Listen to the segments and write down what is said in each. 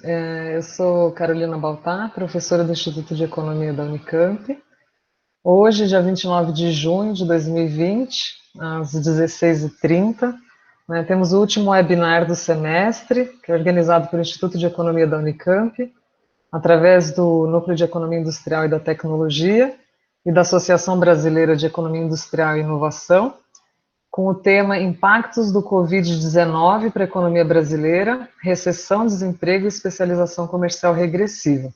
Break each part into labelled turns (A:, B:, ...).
A: Eu sou Carolina Baltar, professora do Instituto de Economia da Unicamp. Hoje, dia 29 de junho de 2020, às 16h30, temos o último webinar do semestre, que é organizado pelo Instituto de Economia da Unicamp, através do Núcleo de Economia Industrial e da Tecnologia e da Associação Brasileira de Economia Industrial e Inovação, com o tema Impactos do Covid-19 para a Economia Brasileira, Recessão, Desemprego e Especialização Comercial Regressiva.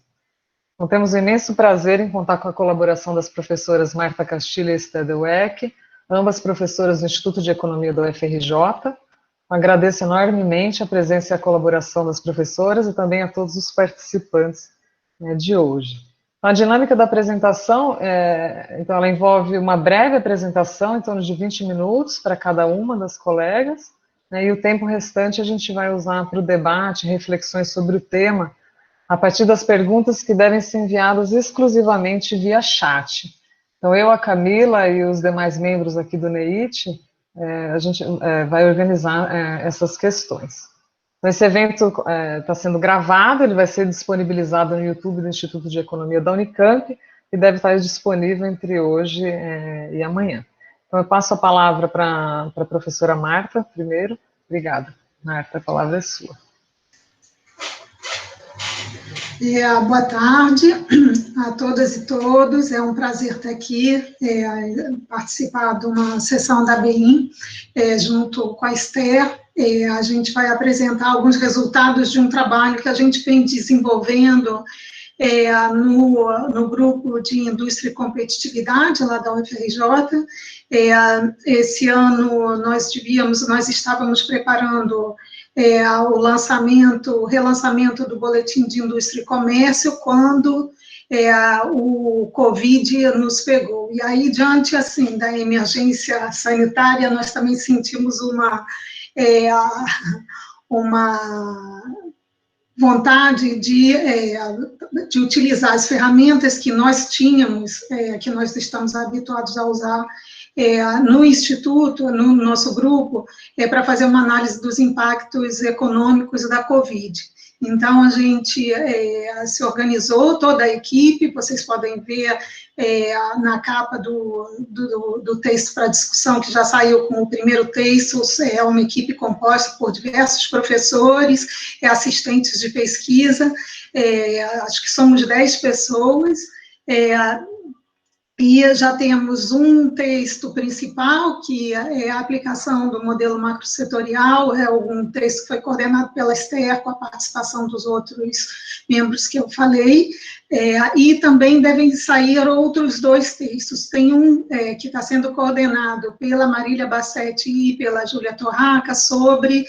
A: Então, temos o imenso prazer em contar com a colaboração das professoras Marta Castilho e Esther Dweck, ambas professoras do Instituto de Economia da UFRJ. Agradeço enormemente a presença e a colaboração das professoras e também a todos os participantes de hoje. A dinâmica da apresentação, então, ela envolve uma breve apresentação, em torno de 20 minutos para cada uma das colegas, e o tempo restante a gente vai usar para o debate, reflexões sobre o tema, a partir das perguntas que devem ser enviadas exclusivamente via chat. Então, eu, a Camila e os demais membros aqui do NEIT, a gente vai organizar essas questões. Então, esse evento está sendo gravado, ele vai ser disponibilizado no YouTube do Instituto de Economia da Unicamp e deve estar disponível entre hoje e amanhã. Então, eu passo a palavra para a professora Marta, primeiro. Obrigada. Marta, a palavra é sua.
B: Boa tarde a todas e todos, é um prazer estar aqui, participar de uma sessão da BEIM, junto com a Esther. A gente vai apresentar alguns resultados de um trabalho que a gente vem desenvolvendo no grupo de Indústria e Competitividade, lá da UFRJ. Esse ano nós estávamos preparando o relançamento do Boletim de Indústria e Comércio, quando o Covid nos pegou. E aí, diante, assim, da emergência sanitária, nós também sentimos uma vontade de utilizar as ferramentas que nós tínhamos, que nós estamos habituados a usar no Instituto, no nosso grupo, para fazer uma análise dos impactos econômicos da Covid. Então, a gente se organizou, toda a equipe, vocês podem ver na capa do texto para discussão, que já saiu com o primeiro texto, é uma equipe composta por diversos professores, assistentes de pesquisa, acho que somos 10 pessoas, e já temos um texto principal, que é a aplicação do modelo macrosetorial, é um texto que foi coordenado pela Esther, com a participação dos outros membros que eu falei, e também devem sair outros 2 textos. Tem um que está sendo coordenado pela Marília Bassetti e pela Júlia Torraca, sobre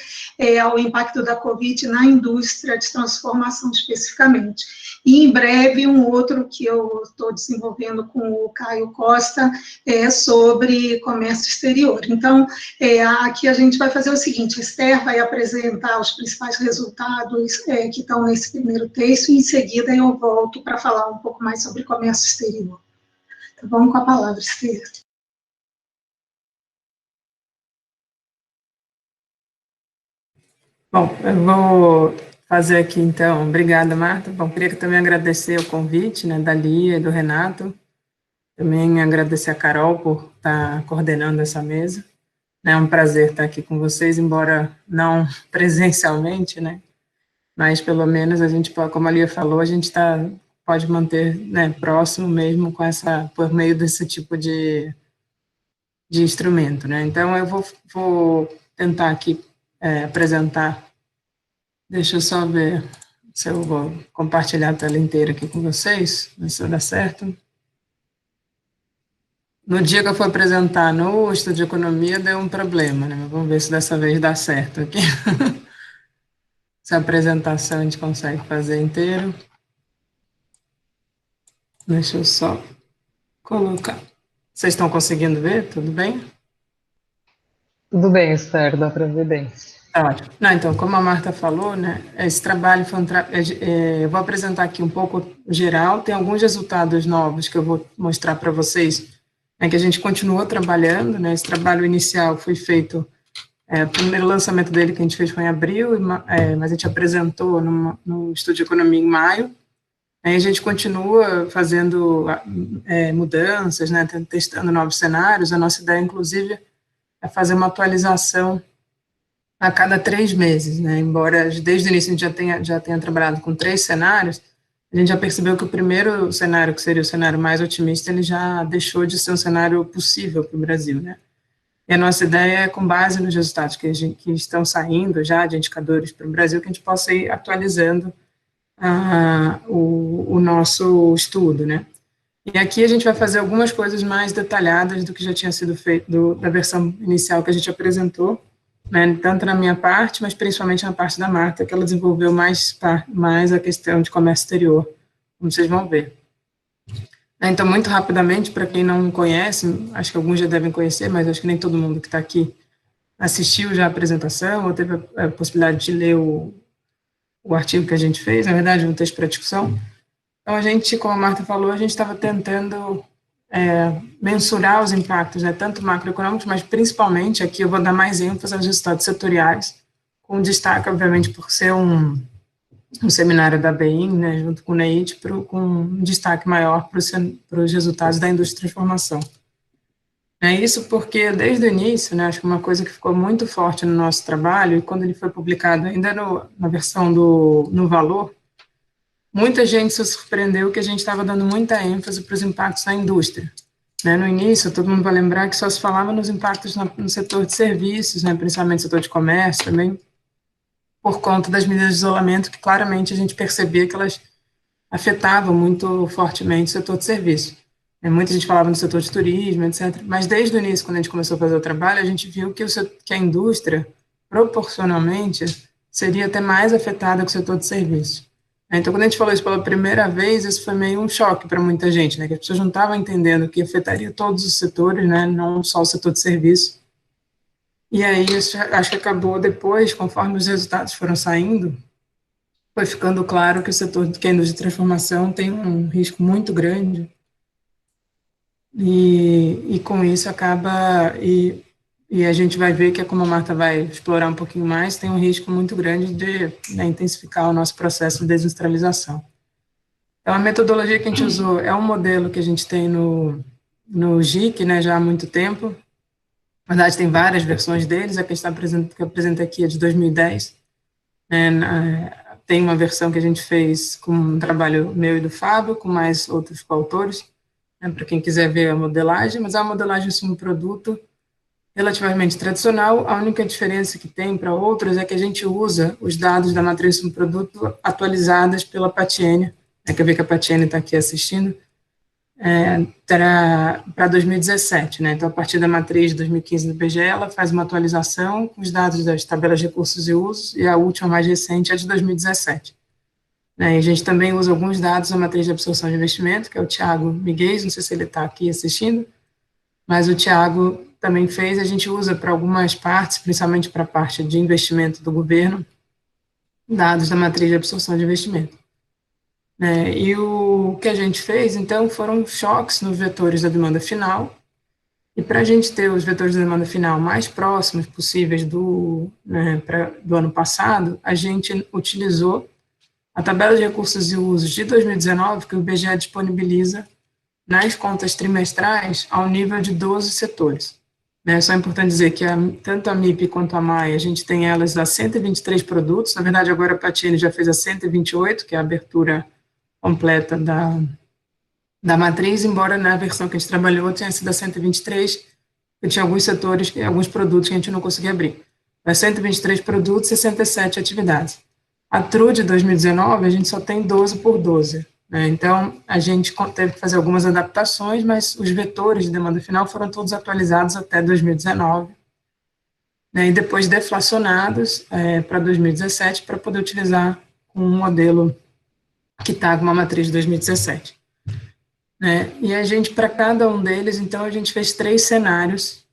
B: o impacto da Covid na indústria de transformação especificamente. E, em breve, um outro que eu estou desenvolvendo com o Caio Costa, sobre comércio exterior. Então, aqui a gente vai fazer o seguinte: a Esther vai apresentar os principais resultados que estão nesse primeiro texto, e, em seguida, eu volto para falar um pouco mais sobre comércio exterior. Então, vamos com a palavra, Esther.
C: Bom, eu vou fazer aqui, então. Obrigada, Marta. Bom, queria também agradecer o convite, da Lia e do Renato. Também agradecer a Carol por estar coordenando essa mesa. É um prazer estar aqui com vocês, embora não presencialmente, mas pelo menos a gente, como a Lia falou, a gente pode manter próximo mesmo por meio desse tipo de instrumento. Então, eu vou tentar aqui apresentar. Deixa eu só ver se eu vou compartilhar a tela inteira aqui com vocês, ver se vai dar certo. No dia que eu for apresentar no Estudo de Economia, deu um problema, mas vamos ver se dessa vez dá certo aqui. Essa apresentação a gente consegue fazer inteiro. Deixa eu só colocar. Vocês estão conseguindo ver? Tudo bem?
A: Tudo bem, Esther, dá para ver bem.
C: Tá ótimo. Então, como a Marta falou, esse trabalho foi eu vou apresentar aqui um pouco geral, tem alguns resultados novos que eu vou mostrar para vocês, que a gente continuou trabalhando, esse trabalho inicial foi feito O primeiro lançamento dele que a gente fez foi em abril, mas a gente apresentou no Estudo de Economia em maio. Aí a gente continua fazendo mudanças, né, testando novos cenários. A nossa ideia, inclusive, é fazer uma atualização a cada 3 meses, né? Embora desde o início a gente já tenha trabalhado com 3 cenários, a gente já percebeu que o primeiro cenário, que seria o cenário mais otimista, ele já deixou de ser um cenário possível para o Brasil, né? E a nossa ideia é, com base nos resultados que estão saindo já de indicadores para o Brasil, que a gente possa ir atualizando o nosso estudo, né? E aqui a gente vai fazer algumas coisas mais detalhadas do que já tinha sido feito da versão inicial que a gente apresentou, né, tanto na minha parte, mas principalmente na parte da Marta, que ela desenvolveu mais a questão de comércio exterior, como vocês vão ver. Então, muito rapidamente, para quem não conhece, acho que alguns já devem conhecer, mas acho que nem todo mundo que está aqui assistiu já a apresentação, ou teve a possibilidade de ler o artigo que a gente fez, na verdade, um texto para discussão. Então, a gente, como a Marta falou, a gente estava tentando mensurar os impactos, né, tanto macroeconômicos, mas principalmente, aqui eu vou dar mais ênfase aos resultados setoriais, com destaque, obviamente, por ser um seminário da BEIN, né, junto com o NEIT, com um destaque maior para os resultados da indústria de transformação. Isso porque, desde o início, né, acho que uma coisa que ficou muito forte no nosso trabalho, e quando ele foi publicado ainda na versão no Valor, muita gente se surpreendeu que a gente estava dando muita ênfase para os impactos na indústria. Né, no início, todo mundo vai lembrar que só se falava nos impactos no setor de serviços, né, principalmente no setor de comércio também, por conta das medidas de isolamento, que claramente a gente percebia que elas afetavam muito fortemente o setor de serviço. Muita gente falava no setor de turismo, etc. Mas desde o início, quando a gente começou a fazer o trabalho, a gente viu que a indústria, proporcionalmente, seria até mais afetada que o setor de serviço. Então, quando a gente falou isso pela primeira vez, isso foi meio um choque para muita gente, né? Que as pessoas não estavam entendendo que afetaria todos os setores, né? Não só o setor de serviço. E aí, acho que acabou depois, conforme os resultados foram saindo, foi ficando claro que que a indústria de transformação tem um risco muito grande, e com isso acaba, e a gente vai ver que, como a Marta vai explorar um pouquinho mais, tem um risco muito grande de, né, intensificar o nosso processo de desindustrialização. Então, a metodologia que a gente usou é um modelo que a gente tem no GIC, né, já há muito tempo. Na verdade, tem várias versões deles, a que eu apresentei aqui é de 2010. Tem uma versão que a gente fez com um trabalho meu e do Fábio, com mais outros coautores, né, para quem quiser ver a modelagem, mas é uma modelagem de um produto relativamente tradicional. A única diferença que tem para outros é que a gente usa os dados da matriz do produto atualizadas pela Patiene, quer ver que a Patiene está aqui assistindo, para 2017, né? Então, a partir da matriz de 2015 do IBGE, ela faz uma atualização com os dados das tabelas de recursos e usos, e a última, mais recente, é de 2017. E a gente também usa alguns dados da matriz de absorção de investimento, que é o Tiago Miguel, não sei se ele está aqui assistindo, mas o Tiago também fez, a gente usa para algumas partes, principalmente para a parte de investimento do governo, dados da matriz de absorção de investimento. E o que a gente fez, então, foram choques nos vetores da demanda final, e para a gente ter os vetores da demanda final mais próximos possíveis do ano passado, a gente utilizou a tabela de recursos e usos de 2019, que o IBGE disponibiliza nas contas trimestrais ao nível de 12 setores. Só é importante dizer que tanto a MIP quanto a MAI, a gente tem elas a 123 produtos, na verdade agora a Patiene já fez a 128, que é a abertura completa da matriz, embora na versão que a gente trabalhou tenha sido a 123, que tinha alguns setores, alguns produtos que a gente não conseguia abrir. Mas 123 produtos, 67 atividades. A TRU de 2019, a gente só tem 12 por 12. Então, a gente teve que fazer algumas adaptações, mas os vetores de demanda final foram todos atualizados até 2019, e depois deflacionados para 2017, para poder utilizar um modelo que está com uma matriz de 2017. E a gente, para cada um deles, então, a gente fez 3 cenários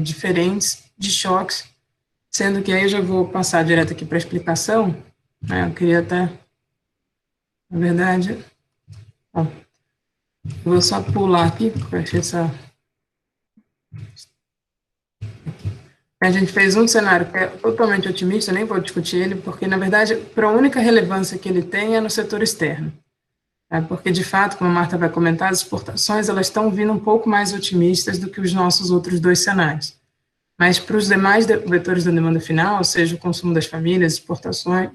C: diferentes de choques, sendo que aí eu já vou passar direto aqui para a explicação. Eu queria até, na verdade, eu vou só pular aqui, porque eu achei essa... A gente fez um cenário que é totalmente otimista, nem vou discutir ele, porque, na verdade, a única relevância que ele tem é no setor externo. Porque, de fato, como a Marta vai comentar, as exportações elas estão vindo um pouco mais otimistas do que os nossos outros dois cenários. Mas para os demais vetores da demanda final, ou seja, o consumo das famílias, exportações,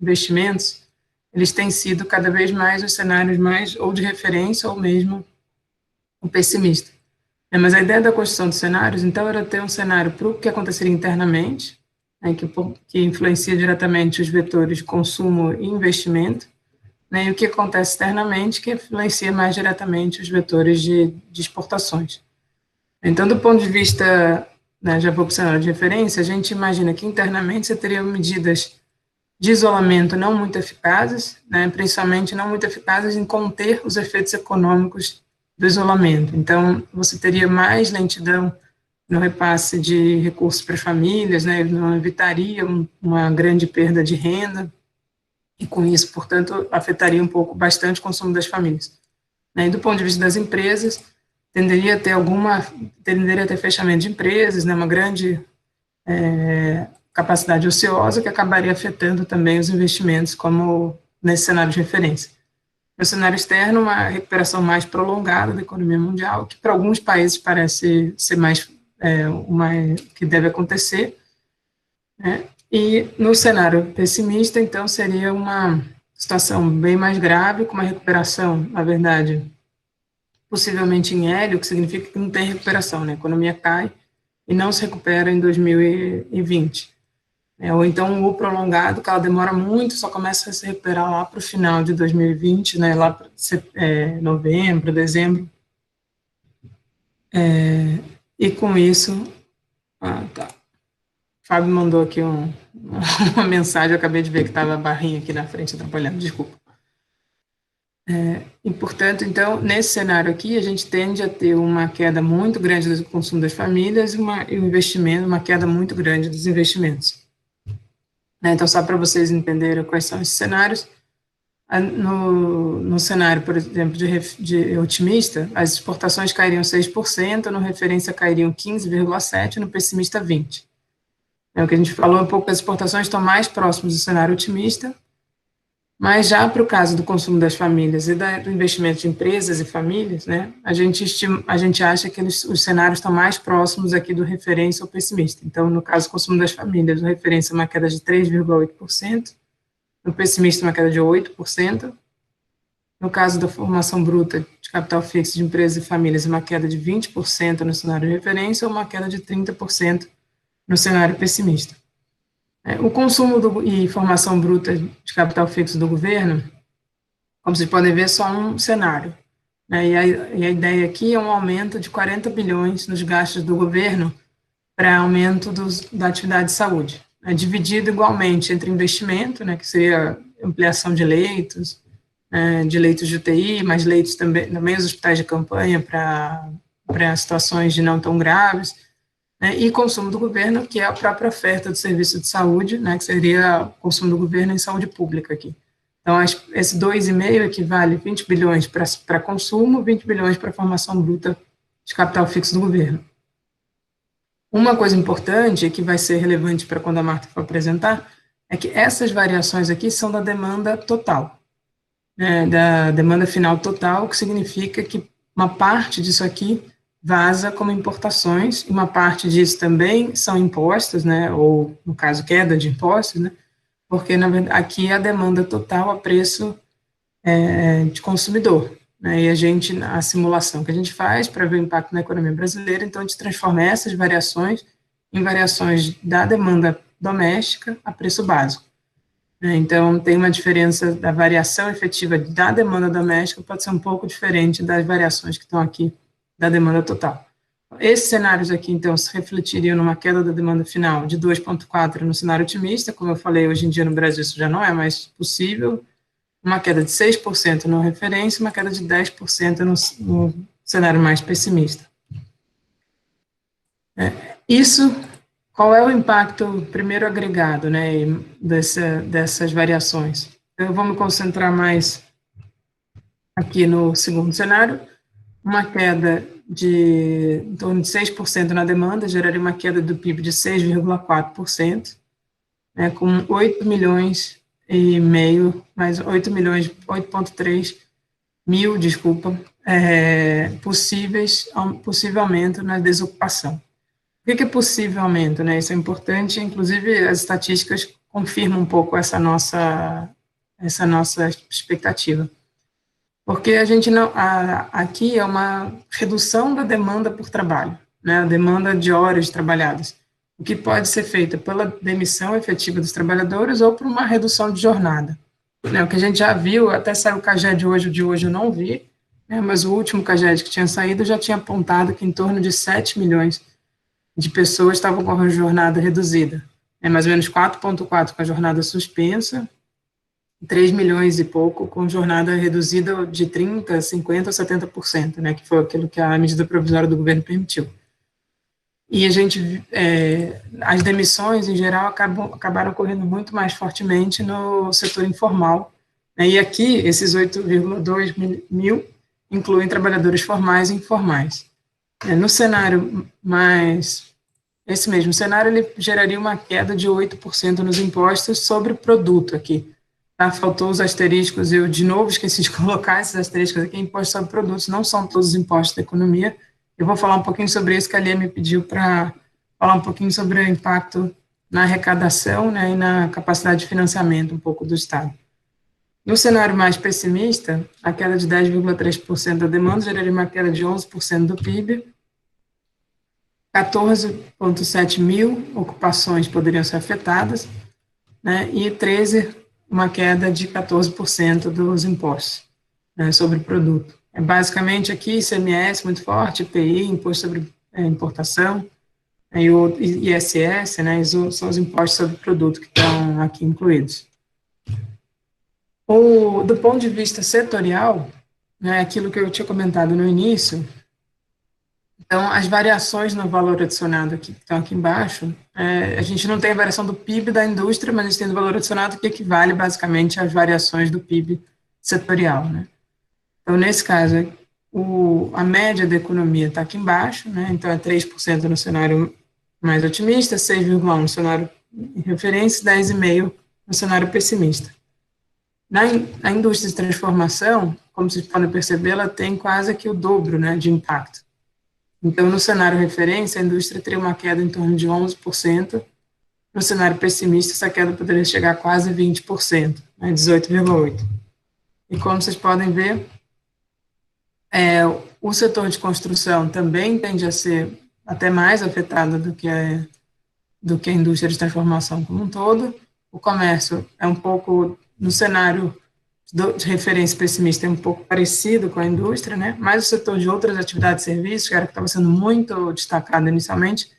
C: investimentos, eles têm sido cada vez mais os cenários mais ou de referência ou mesmo o pessimista. Mas a ideia da construção de cenários, então, era ter um cenário para o que aconteceria internamente, que influencia diretamente os vetores de consumo e investimento, e o que acontece externamente, que influencia mais diretamente os vetores de exportações. Então, do ponto de vista, já vou para o cenário de referência, a gente imagina que internamente você teria medidas de isolamento não muito eficazes, principalmente não muito eficazes em conter os efeitos econômicos do isolamento. Então, você teria mais lentidão no repasse de recursos para as famílias, não evitaria uma grande perda de renda, e com isso, portanto, afetaria bastante o consumo das famílias. E do ponto de vista das empresas, tenderia a ter fechamento de empresas, uma grande capacidade ociosa que acabaria afetando também os investimentos, como nesse cenário de referência. No cenário externo, uma recuperação mais prolongada da economia mundial, que para alguns países parece ser mais que deve acontecer, E no cenário pessimista, então, seria uma situação bem mais grave, com uma recuperação, na verdade, possivelmente em L, o que significa que não tem recuperação, a economia cai e não se recupera em 2020. Ou então o prolongado, que ela demora muito, só começa a se recuperar lá para o final de 2020, lá para novembro, dezembro. E com isso... tá. O Fábio mandou aqui uma mensagem, eu acabei de ver que estava a barrinha aqui na frente atrapalhando, desculpa. E, portanto, então, nesse cenário aqui, a gente tende a ter uma queda muito grande do consumo das famílias e uma queda muito grande dos investimentos. Então, só para vocês entenderem quais são esses cenários, no cenário, por exemplo, de otimista, as exportações cairiam 6%, no referência cairiam 15,7%, no pessimista 20%. O que a gente falou um pouco, as exportações estão mais próximas do cenário otimista, mas já para o caso do consumo das famílias e do investimento de empresas e famílias, a gente acha que os cenários estão mais próximos aqui do referência ou pessimista. Então, no caso do consumo das famílias, o referência é uma queda de 3,8%, no pessimista uma queda de 8%, no caso da formação bruta de capital fixo de empresas e famílias, uma queda de 20% no cenário de referência ou uma queda de 30% no cenário pessimista. O consumo e formação bruta de capital fixo do governo, como vocês podem ver, é só um cenário. E a ideia aqui é um aumento de 40 bilhões nos gastos do governo para aumento da atividade de saúde. Dividido igualmente entre investimento, que seria ampliação de leitos de UTI, mas leitos também os hospitais de campanha para situações de não tão graves, e consumo do governo, que é a própria oferta do serviço de saúde, que seria o consumo do governo em saúde pública aqui. Então, esse 2,5 equivale 20 bilhões para consumo, 20 bilhões para formação bruta de capital fixo do governo. Uma coisa importante, que vai ser relevante para quando a Marta for apresentar, é que essas variações aqui são da demanda total, da demanda final total, o que significa que uma parte disso aqui vaza como importações, e uma parte disso também são impostos, ou, no caso, queda de impostos, porque, na verdade, aqui é a demanda total a preço de consumidor, e a simulação que a gente faz para ver o impacto na economia brasileira, então a gente transforma essas variações em variações da demanda doméstica a preço básico. Então, tem uma diferença da variação efetiva da demanda doméstica, pode ser um pouco diferente das variações que estão aqui da demanda total. Esses cenários aqui, então, se refletiriam numa queda da demanda final de 2,4% no cenário otimista, como eu falei, hoje em dia no Brasil isso já não é mais possível, uma queda de 6% no referência, uma queda de 10% no cenário mais pessimista. Qual é o impacto, primeiro, agregado, dessas variações? Eu vou me concentrar mais aqui no segundo cenário, uma queda em torno de 6% na demanda, geraria uma queda do PIB de 6,4%, né, com 8 milhões e meio, mais 8 milhões, 8,3 mil, desculpa, possível aumento na desocupação. O que é possível aumento, né? Isso é importante, inclusive as estatísticas confirmam um pouco essa nossa expectativa. Porque a gente não, aqui é uma redução da demanda por trabalho, né? A demanda de horas trabalhadas, o que pode ser feito pela demissão efetiva dos trabalhadores ou por uma redução de jornada. Né? O que a gente já viu, até saiu o CAGED hoje, o de hoje eu não vi, né? Mas o último CAGED que tinha saído já tinha apontado que em torno de 7 milhões de pessoas estavam com a jornada reduzida. Mais ou menos 4,4 com a jornada suspensa, 3 milhões e pouco com jornada reduzida de 30%, 50% ou 70%, né, que foi aquilo que a medida provisória do governo permitiu. E a gente, as demissões, em geral, acabaram ocorrendo muito mais fortemente no setor informal, né, e aqui, esses 8,2 mil incluem trabalhadores formais e informais. No cenário esse mesmo cenário, ele geraria uma queda de 8% nos impostos sobre o produto aqui. Tá? Faltou os asteriscos, eu de novo esqueci de colocar esses asteriscos aqui, impostos sobre produtos, não são todos os impostos da economia. Eu vou falar um pouquinho sobre isso, que a Lia me pediu para falar um pouquinho sobre o impacto na arrecadação, né, e na capacidade de financiamento um pouco do Estado. No cenário mais pessimista, a queda de 10,3% da demanda geraria uma queda de 11% do PIB, 14,7 mil ocupações poderiam ser afetadas, né, e uma queda de 14% dos impostos, né, sobre o produto. Basicamente aqui ICMS muito forte, IPI, Imposto sobre Importação, e o ISS, né, são os impostos sobre o produto que estão aqui incluídos. Do ponto de vista setorial, né, aquilo que eu tinha comentado no início, então, as variações no valor adicionado que estão aqui embaixo, a gente não tem a variação do PIB da indústria, mas a gente tem o valor adicionado que equivale basicamente às variações do PIB setorial, né? Então, nesse caso, a média da economia está aqui embaixo, né? Então, é 3% no cenário mais otimista, 6,1% no cenário em referência, 10,5% no cenário pessimista. Na indústria de transformação, como vocês podem perceber, ela tem quase que o dobro, né, de impacto. Então, no cenário referência, a indústria teria uma queda em torno de 11%. No cenário pessimista, essa queda poderia chegar a quase 20%, né, 18,8%. E como vocês podem ver, o setor de construção também tende a ser até mais afetado do que a indústria de transformação como um todo. O comércio é um pouco, no cenário de referência pessimista, é um pouco parecido com a indústria, né? Mas o setor de outras atividades e serviços, que era o que estava sendo muito destacado inicialmente,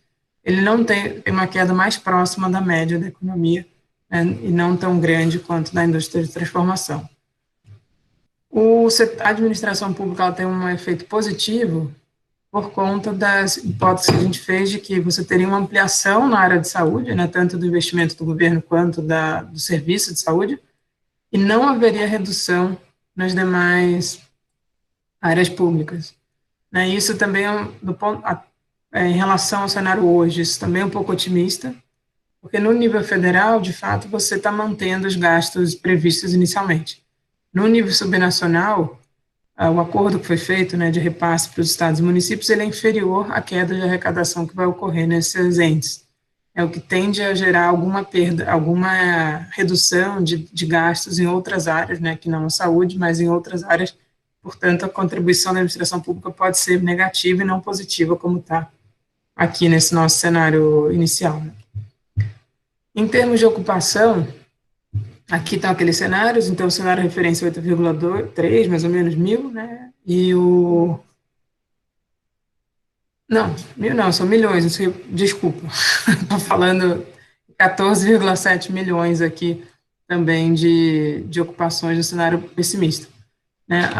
C: ele não tem uma queda mais próxima da média da economia, né? E não tão grande quanto da indústria de transformação. A administração pública ela tem um efeito positivo por conta das hipóteses que a gente fez de que você teria uma ampliação na área de saúde, né? Tanto do investimento do governo quanto do serviço de saúde, e não haveria redução nas demais áreas públicas. Né? Isso também, em relação ao cenário hoje, isso também é um pouco otimista, porque no nível federal, de fato, você está mantendo os gastos previstos inicialmente. No nível subnacional, o acordo que foi feito, né, de repasse para os estados e municípios, ele é inferior à queda de arrecadação que vai ocorrer nesses entes. É o que tende a gerar alguma perda, alguma redução de gastos em outras áreas, né, que não a saúde, mas em outras áreas. Portanto, a contribuição da administração pública pode ser negativa e não positiva, como está aqui nesse nosso cenário inicial. Né. Em termos de ocupação, aqui estão aqueles cenários, então o cenário referência 8,3, mais ou menos, mil, né, e Não, são milhões, desculpa, estou falando 14,7 milhões aqui também de ocupações no cenário pessimista. Né?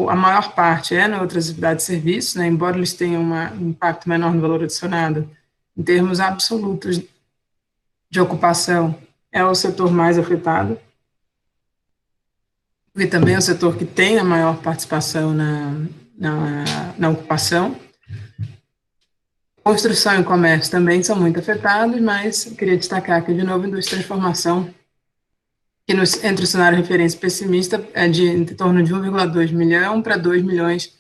C: A maior parte é em outras atividades de serviços, né? Embora eles tenham um impacto menor no valor adicionado, em termos absolutos de ocupação, é o setor mais afetado, e também é o setor que tem a maior participação na ocupação. Construção e comércio também são muito afetados, mas eu queria destacar aqui de novo a indústria de transformação, que entre o cenário referência pessimista é de em torno de 1,2 milhão para 2 milhões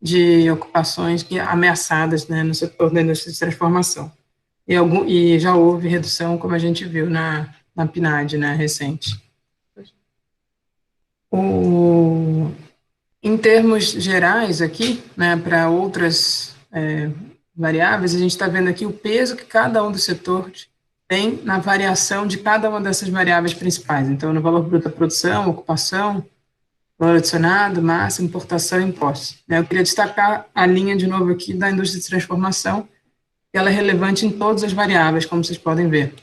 C: de ocupações ameaçadas, né, no setor da indústria de transformação. E já houve redução, como a gente viu na PNAD, né, recente. Em termos gerais aqui, né, para outras variáveis, a gente está vendo aqui o peso que cada um dos setores tem na variação de cada uma dessas variáveis principais. Então, no valor bruto da produção, ocupação, valor adicionado, massa, importação e impostos. Eu queria destacar a linha, de novo, aqui da indústria de transformação, que ela é relevante em todas as variáveis, como vocês podem ver.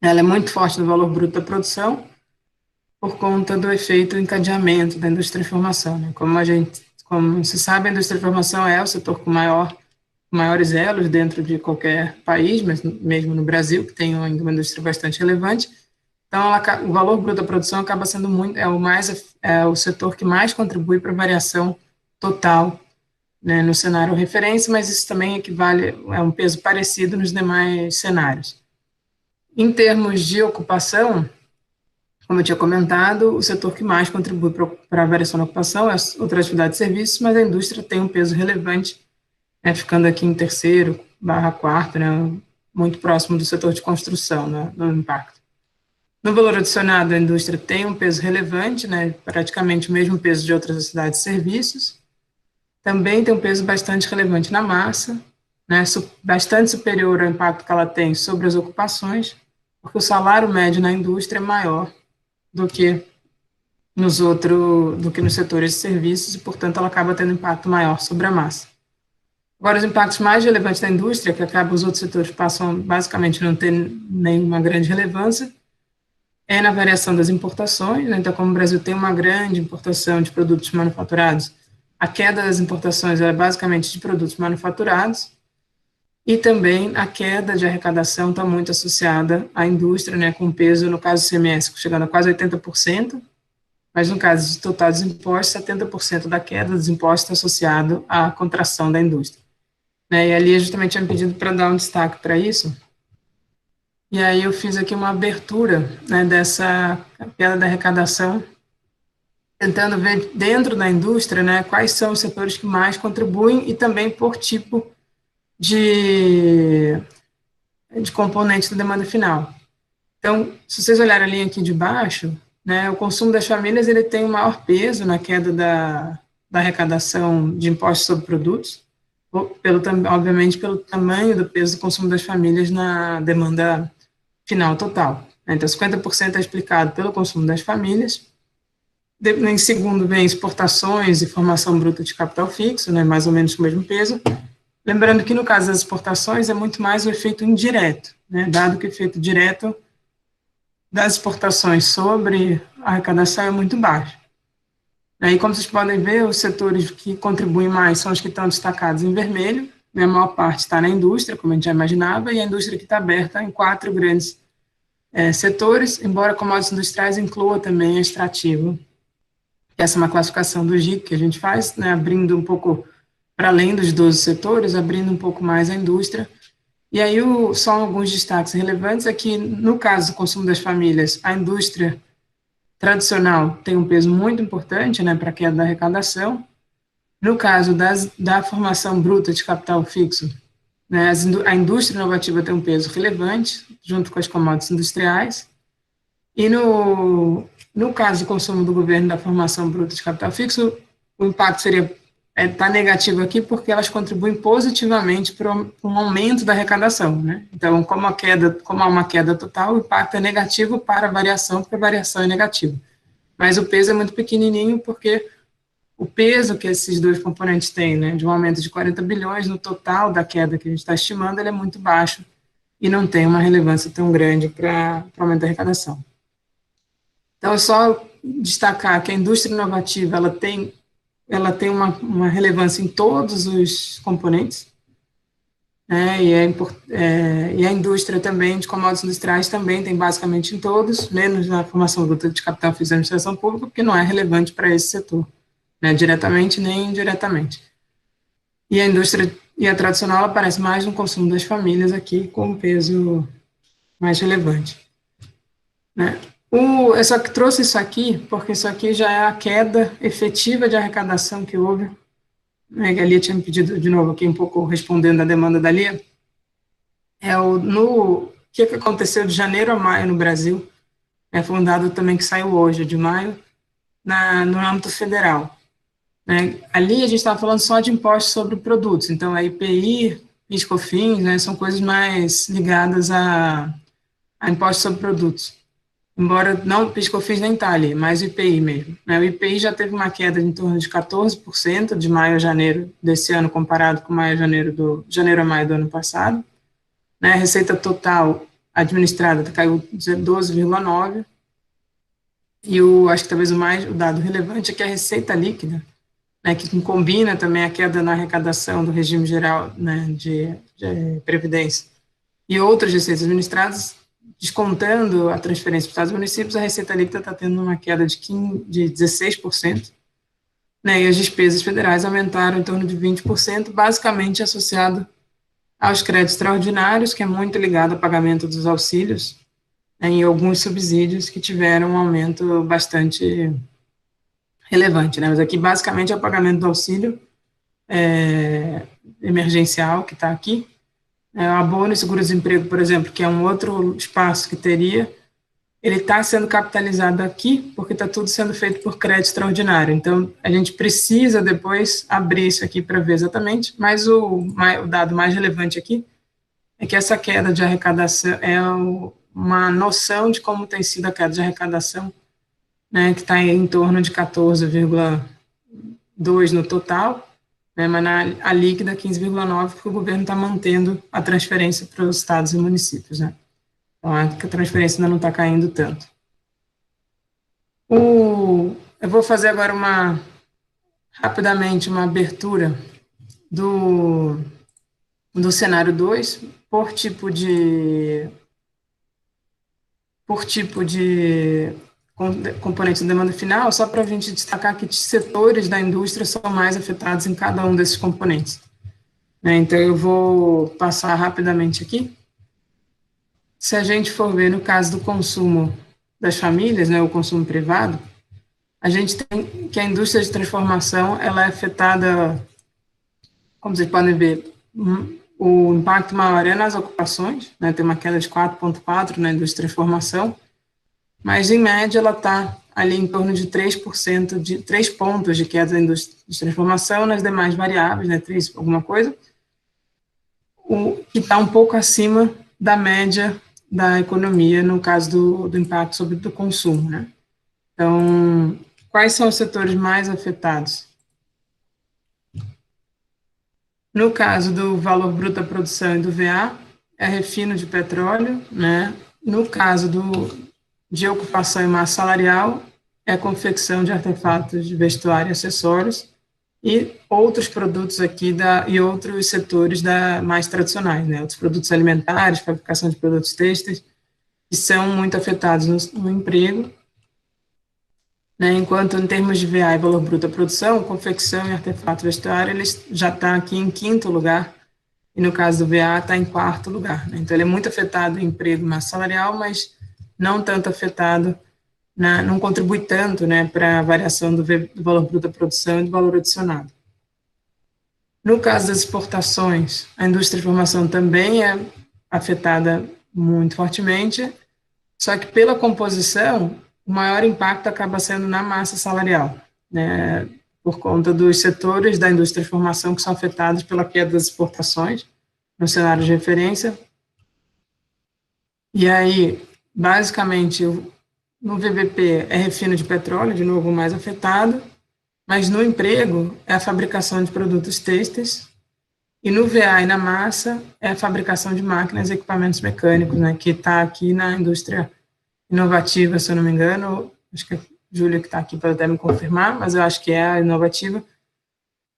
C: Ela é muito forte no valor bruto da produção, por conta do efeito encadeamento da indústria de transformação, né? Como se sabe, a indústria de transformação é o setor com maiores elos dentro de qualquer país, mas mesmo no Brasil, que tem uma indústria bastante relevante. Então, o valor bruto da produção acaba sendo o setor que mais contribui para a variação total, né, no cenário referência, mas isso também equivale a um peso parecido nos demais cenários. Em termos de ocupação, como eu tinha comentado, o setor que mais contribui para a variação da ocupação é outra atividade de serviços, mas a indústria tem um peso relevante, né, ficando aqui em terceiro/quarto, né, muito próximo do setor de construção, né, no impacto. No valor adicionado, a indústria tem um peso relevante, né, praticamente o mesmo peso de outras atividades de serviços. Também tem um peso bastante relevante na massa, né, bastante superior ao impacto que ela tem sobre as ocupações, porque o salário médio na indústria é maior do que nos setores de serviços, e, portanto, ela acaba tendo impacto maior sobre a massa. Agora, os impactos mais relevantes da indústria, que acaba os outros setores passam basicamente a não ter nenhuma grande relevância, é na variação das importações, né? Então, como o Brasil tem uma grande importação de produtos manufaturados, a queda das importações é basicamente de produtos manufaturados, e também a queda de arrecadação está muito associada à indústria, né, com peso, no caso do ICMS, chegando a quase 80%, mas no caso de total dos impostos, 70% da queda dos impostos está associado à contração da indústria. Né, e ali eu justamente tinha pedido para dar um destaque para isso, e aí eu fiz aqui uma abertura, né, dessa queda da arrecadação, tentando ver dentro da indústria, né, quais são os setores que mais contribuem e também por tipo de componente da demanda final. Então, se vocês olharem a linha aqui de baixo, né, o consumo das famílias ele tem o maior peso na queda da arrecadação de impostos sobre produtos, obviamente pelo tamanho do peso do consumo das famílias na demanda final total. Então, 50% é explicado pelo consumo das famílias. Em segundo, vem exportações e formação bruta de capital fixo, né, mais ou menos o mesmo peso. Lembrando que, no caso das exportações, é muito mais o efeito indireto, né, dado que o efeito direto das exportações sobre a arrecadação é muito baixo. Aí, como vocês podem ver, os setores que contribuem mais são os que estão destacados em vermelho, né, a maior parte está na indústria, como a gente já imaginava, e a indústria que está aberta em 4 grandes setores, embora commodities industriais inclua também a extrativo. Essa é uma classificação do GIC que a gente faz, né, abrindo um pouco para além dos 12 setores, abrindo um pouco mais a indústria. E aí, só alguns destaques relevantes é que, no caso do consumo das famílias, a indústria tradicional tem um peso muito importante, né, para a queda da arrecadação. No caso da formação bruta de capital fixo, né, a indústria inovativa tem um peso relevante, junto com as commodities industriais. E no caso do consumo do governo da formação bruta de capital fixo, o impacto seria está negativo aqui porque elas contribuem positivamente para um aumento da arrecadação, né? Então, como há uma queda total, o impacto é negativo para a variação, porque a variação é negativa. Mas o peso é muito pequenininho porque o peso que esses dois componentes têm, né, de um aumento de 40 bilhões no total da queda que a gente está estimando, ele é muito baixo e não tem uma relevância tão grande para o aumento da arrecadação. Então, é só destacar que a indústria inovativa ela tem uma relevância em todos os componentes, né, e a indústria também, de commodities industriais, também tem basicamente em todos, menos na formação bruta de capital fixo da administração pública, porque não é relevante para esse setor, né, diretamente nem indiretamente. E a indústria e a tradicional aparece mais no consumo das famílias aqui, com um peso mais relevante, né. Eu só que trouxe isso aqui, porque isso aqui já é a queda efetiva de arrecadação que houve, né, a Lia tinha me pedido de novo aqui, um pouco respondendo à demanda da Lia, o que aconteceu de janeiro a maio no Brasil, foi um dado também que saiu hoje, de maio, no âmbito federal, né. Ali a gente estava falando só de impostos sobre produtos, então a IPI, PIS/COFINS, né, são coisas mais ligadas a impostos sobre produtos. Embora não, o PIS/COFINS nem está ali, mas o IPI mesmo, né. O IPI já teve uma queda de em torno de 14% de maio a janeiro desse ano, comparado com janeiro a maio do ano passado, né. A receita total administrada caiu 12,9%, e acho que talvez o dado relevante é que a receita líquida, né, que combina também a queda na arrecadação do regime geral, né, de previdência e outras receitas administradas, descontando a transferência para os estados e municípios, a receita líquida está tendo uma queda de 16%, né, e as despesas federais aumentaram em torno de 20%, basicamente associado aos créditos extraordinários, que é muito ligado ao pagamento dos auxílios, né, e alguns subsídios que tiveram um aumento bastante relevante, né, mas aqui basicamente é o pagamento do auxílio emergencial que está aqui, a abono e seguro-desemprego, por exemplo, que é um outro espaço que teria, ele está sendo capitalizado aqui, porque está tudo sendo feito por crédito extraordinário. Então, a gente precisa depois abrir isso aqui para ver exatamente, mas o dado mais relevante aqui é que essa queda de arrecadação é uma noção de como tem sido a queda de arrecadação, né, que está em torno de 14,2% no total, né, mas a líquida 15,9%, porque o governo está mantendo a transferência para os estados e municípios, né. Então, a transferência ainda não está caindo tanto. Eu vou fazer agora rapidamente uma abertura do cenário 2, por tipo de componente de demanda final, só para a gente destacar que setores da indústria são mais afetados em cada um desses componentes, né. Então, eu vou passar rapidamente aqui. Se a gente for ver no caso do consumo das famílias, né, o consumo privado, a gente tem que a indústria de transformação, ela é afetada, como vocês podem ver, o impacto maior é nas ocupações, né, tem uma queda de 4,4% na indústria de transformação, mas, em média, ela está ali em torno de 3%, 3 pontos de queda da indústria de transformação, nas demais variáveis, né, 3 alguma coisa, que está um pouco acima da média da economia, no caso do impacto sobre o consumo, né. Então, quais são os setores mais afetados? No caso do valor bruto da produção e do VA, é refino de petróleo, né. No caso de ocupação e massa salarial, é confecção de artefatos de vestuário e acessórios, e outros produtos aqui e outros setores mais tradicionais, né, outros produtos alimentares, fabricação de produtos têxteis, que são muito afetados no emprego, né, enquanto em termos de VA e valor bruto da produção, confecção e artefato vestuário, ele já está aqui em 5º lugar, e no caso do VA está em 4º lugar, né, então ele é muito afetado em emprego e massa salarial, mas não tanto afetado, não contribui tanto, né, para a variação do valor bruto da produção e do valor adicionado. No caso das exportações, a indústria de formação também é afetada muito fortemente, só que pela composição, o maior impacto acaba sendo na massa salarial, né, por conta dos setores da indústria de formação que são afetados pela queda das exportações, no cenário de referência. E aí, basicamente, no VBP é refino de petróleo, de novo, mais afetado, mas no emprego é a fabricação de produtos têxteis, e no VA e na massa é a fabricação de máquinas e equipamentos mecânicos, né, que está aqui na indústria inovativa, se eu não me engano, acho que a Júlia que está aqui pode até me confirmar, mas eu acho que é a inovativa,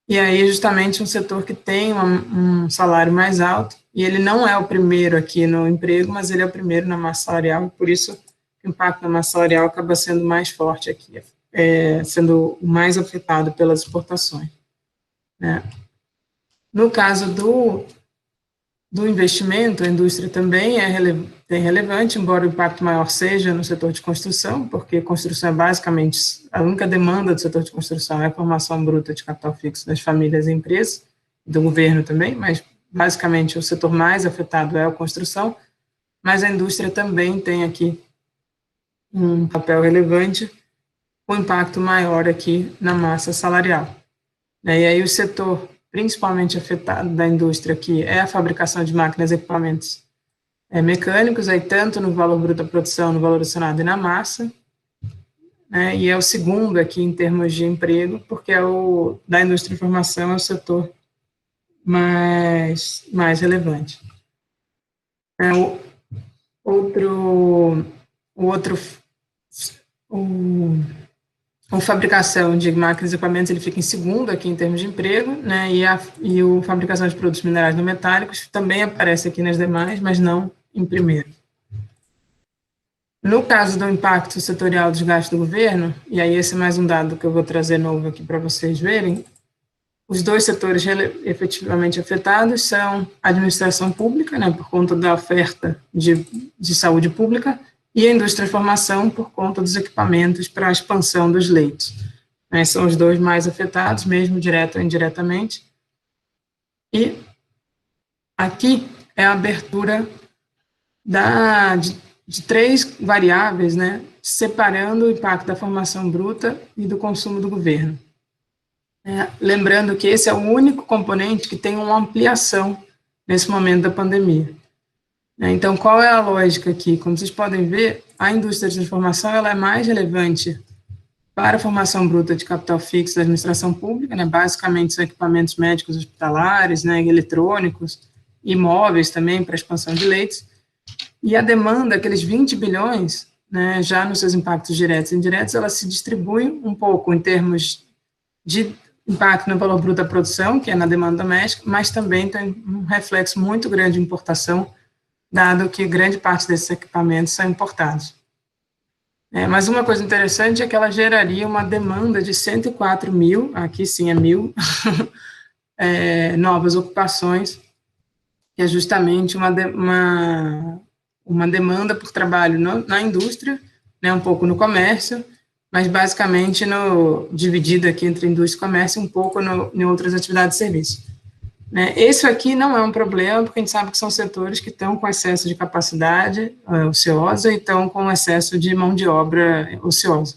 C: e aí justamente um setor que tem um salário mais alto, e ele não é o primeiro aqui no emprego, mas ele é o primeiro na massa salarial, por isso o impacto na massa salarial acaba sendo mais forte aqui, sendo o mais afetado pelas exportações, né? No caso do investimento, a indústria também é relevante, embora o impacto maior seja no setor de construção, porque construção é basicamente, a única demanda do setor de construção é a formação bruta de capital fixo das famílias e empresas, do governo também, mas basicamente o setor mais afetado é a construção, mas a indústria também tem aqui um papel relevante, com impacto maior aqui na massa salarial. E aí o setor principalmente afetado da indústria aqui é a fabricação de máquinas e equipamentos mecânicos, aí tanto no valor bruto da produção, no valor adicionado e na massa, né, e é o segundo aqui em termos de emprego, porque da indústria de informação é o setor mais relevante. A fabricação de máquinas e equipamentos, ele fica em segundo aqui em termos de emprego, né, e a fabricação de produtos minerais não metálicos também aparece aqui nas demais, mas não em primeiro. No caso do impacto setorial dos gastos do governo, e aí esse é mais um dado que eu vou trazer novo aqui para vocês verem, os dois setores efetivamente afetados são a administração pública, né, por conta da oferta de saúde pública, e a indústria de formação por conta dos equipamentos para a expansão dos leitos. São os dois mais afetados, mesmo direto ou indiretamente. E aqui é a abertura de três variáveis, né, separando o impacto da formação bruta e do consumo do governo. Lembrando que esse é o único componente que tem uma ampliação nesse momento da pandemia. Então, qual é a lógica aqui? Como vocês podem ver, a indústria de transformação ela é mais relevante para a formação bruta de capital fixo da administração pública, né? Basicamente são equipamentos médicos hospitalares, né, eletrônicos, imóveis também para expansão de leitos, e a demanda, aqueles 20 bilhões, né, já nos seus impactos diretos e indiretos, ela se distribui um pouco em termos de impacto no valor bruto da produção, que é na demanda doméstica, mas também tem um reflexo muito grande de importação, dado que grande parte desses equipamentos são importados. Mas uma coisa interessante é que ela geraria uma demanda de 104 mil, aqui sim é 1.000, novas ocupações, que é justamente uma demanda por trabalho na indústria, né, um pouco no comércio, mas basicamente dividido aqui entre indústria e comércio, um pouco em outras atividades de serviço. Esse aqui não é um problema, porque a gente sabe que são setores que estão com excesso de capacidade ociosa e estão com excesso de mão de obra ociosa.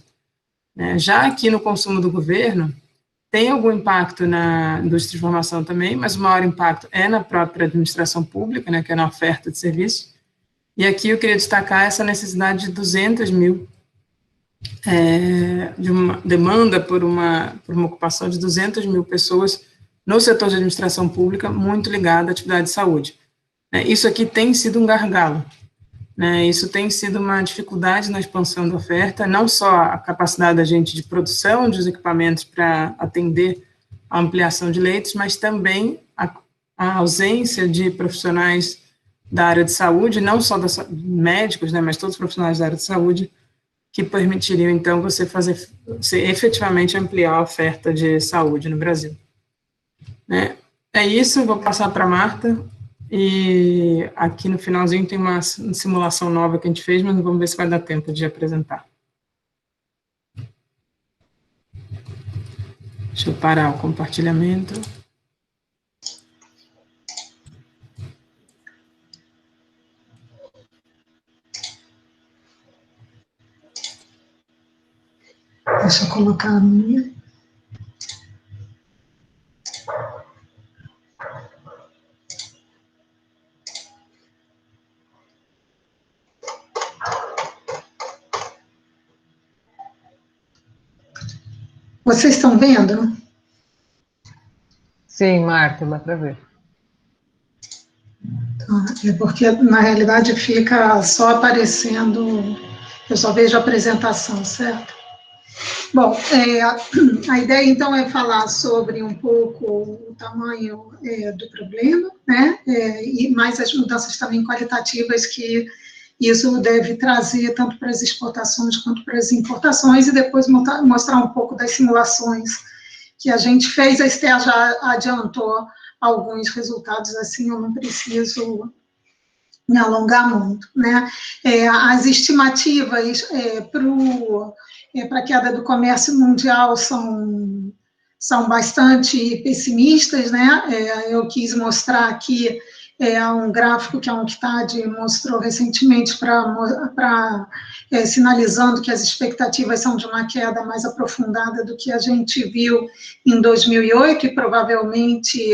C: Já aqui no consumo do governo, tem algum impacto na indústria de formação também, mas o maior impacto é na própria administração pública, né, que é na oferta de serviço. E aqui eu queria destacar essa necessidade de 200 mil, de uma demanda por uma ocupação de 200 mil pessoas no setor de administração pública, muito ligado à atividade de saúde. Isso aqui tem sido um gargalo, isso tem sido uma dificuldade na expansão da oferta, não só a capacidade da gente de produção dos equipamentos para atender a ampliação de leitos, mas também a ausência de profissionais da área de saúde, não só médicos, mas todos os profissionais da área de saúde, que permitiriam, então, você efetivamente ampliar a oferta de saúde no Brasil. É isso, vou passar para a Marta, e aqui no finalzinho tem uma simulação nova que a gente fez, mas vamos ver se vai dar tempo de apresentar. Deixa eu parar o compartilhamento.
B: Deixa eu colocar a minha. Vocês estão vendo?
A: Sim, Marta, dá para ver.
B: É porque, na realidade, fica só aparecendo, eu só vejo a apresentação, certo? Bom, a ideia, então, é falar sobre um pouco o tamanho do problema, né, e mais as mudanças também qualitativas que Isso deve trazer tanto para as exportações quanto para as importações, e depois mostrar um pouco das simulações que a gente fez. A Esther já adiantou alguns resultados, assim eu não preciso me alongar muito, né? As estimativas para a queda do comércio mundial são bastante pessimistas, né? Eu quis mostrar aqui um gráfico que a UNCTAD mostrou recentemente sinalizando que as expectativas são de uma queda mais aprofundada do que a gente viu em 2008, e provavelmente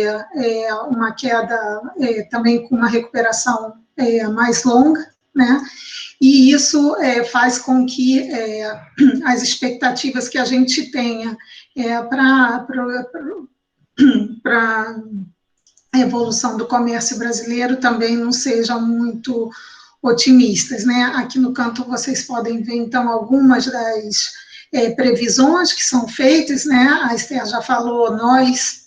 B: uma queda também com uma recuperação mais longa, né? E isso faz com que as expectativas que a gente tenha para a evolução do comércio brasileiro também não sejam muito otimistas, né? Aqui no canto vocês podem ver, então, algumas das previsões que são feitas, né? A Esther já falou,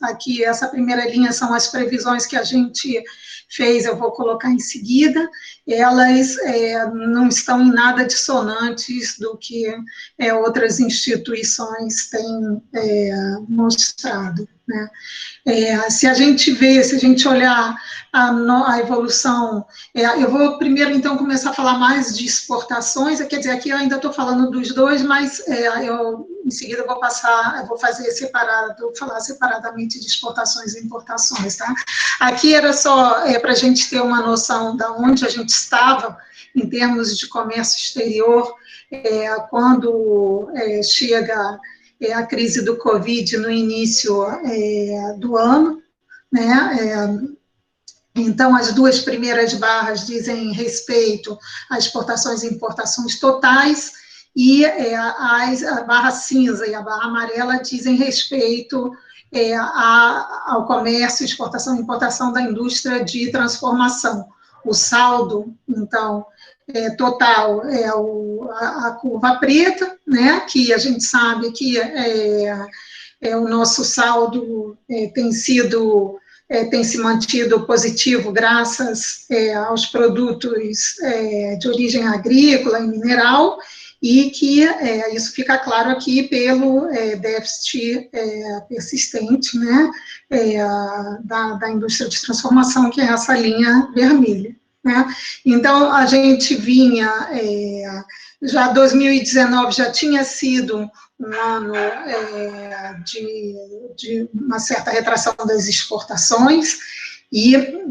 B: aqui, essa primeira linha são as previsões que a gente fez, eu vou colocar em seguida, elas não estão em nada dissonantes do que outras instituições têm mostrado, né? Se a gente olhar a evolução, eu vou primeiro, então, começar a falar mais de exportações, quer dizer, aqui eu ainda estou falando dos dois, mas em seguida eu vou falar separadamente de exportações e importações, tá? Aqui era só para a gente ter uma noção de onde a gente estava em termos de comércio exterior, quando chega a crise do Covid no início do ano, né? Então, as duas primeiras barras dizem respeito a exportações e importações totais, e a barra cinza e a barra amarela dizem respeito ao comércio, exportação e importação da indústria de transformação. O saldo, então, total a curva preta, né, que a gente sabe que o nosso saldo tem se mantido positivo graças aos produtos de origem agrícola e mineral, e que isso fica claro aqui pelo déficit persistente, né, da indústria de transformação, que é essa linha vermelha, né? Então, a gente vinha, já 2019 já tinha sido um ano de uma certa retração das exportações, e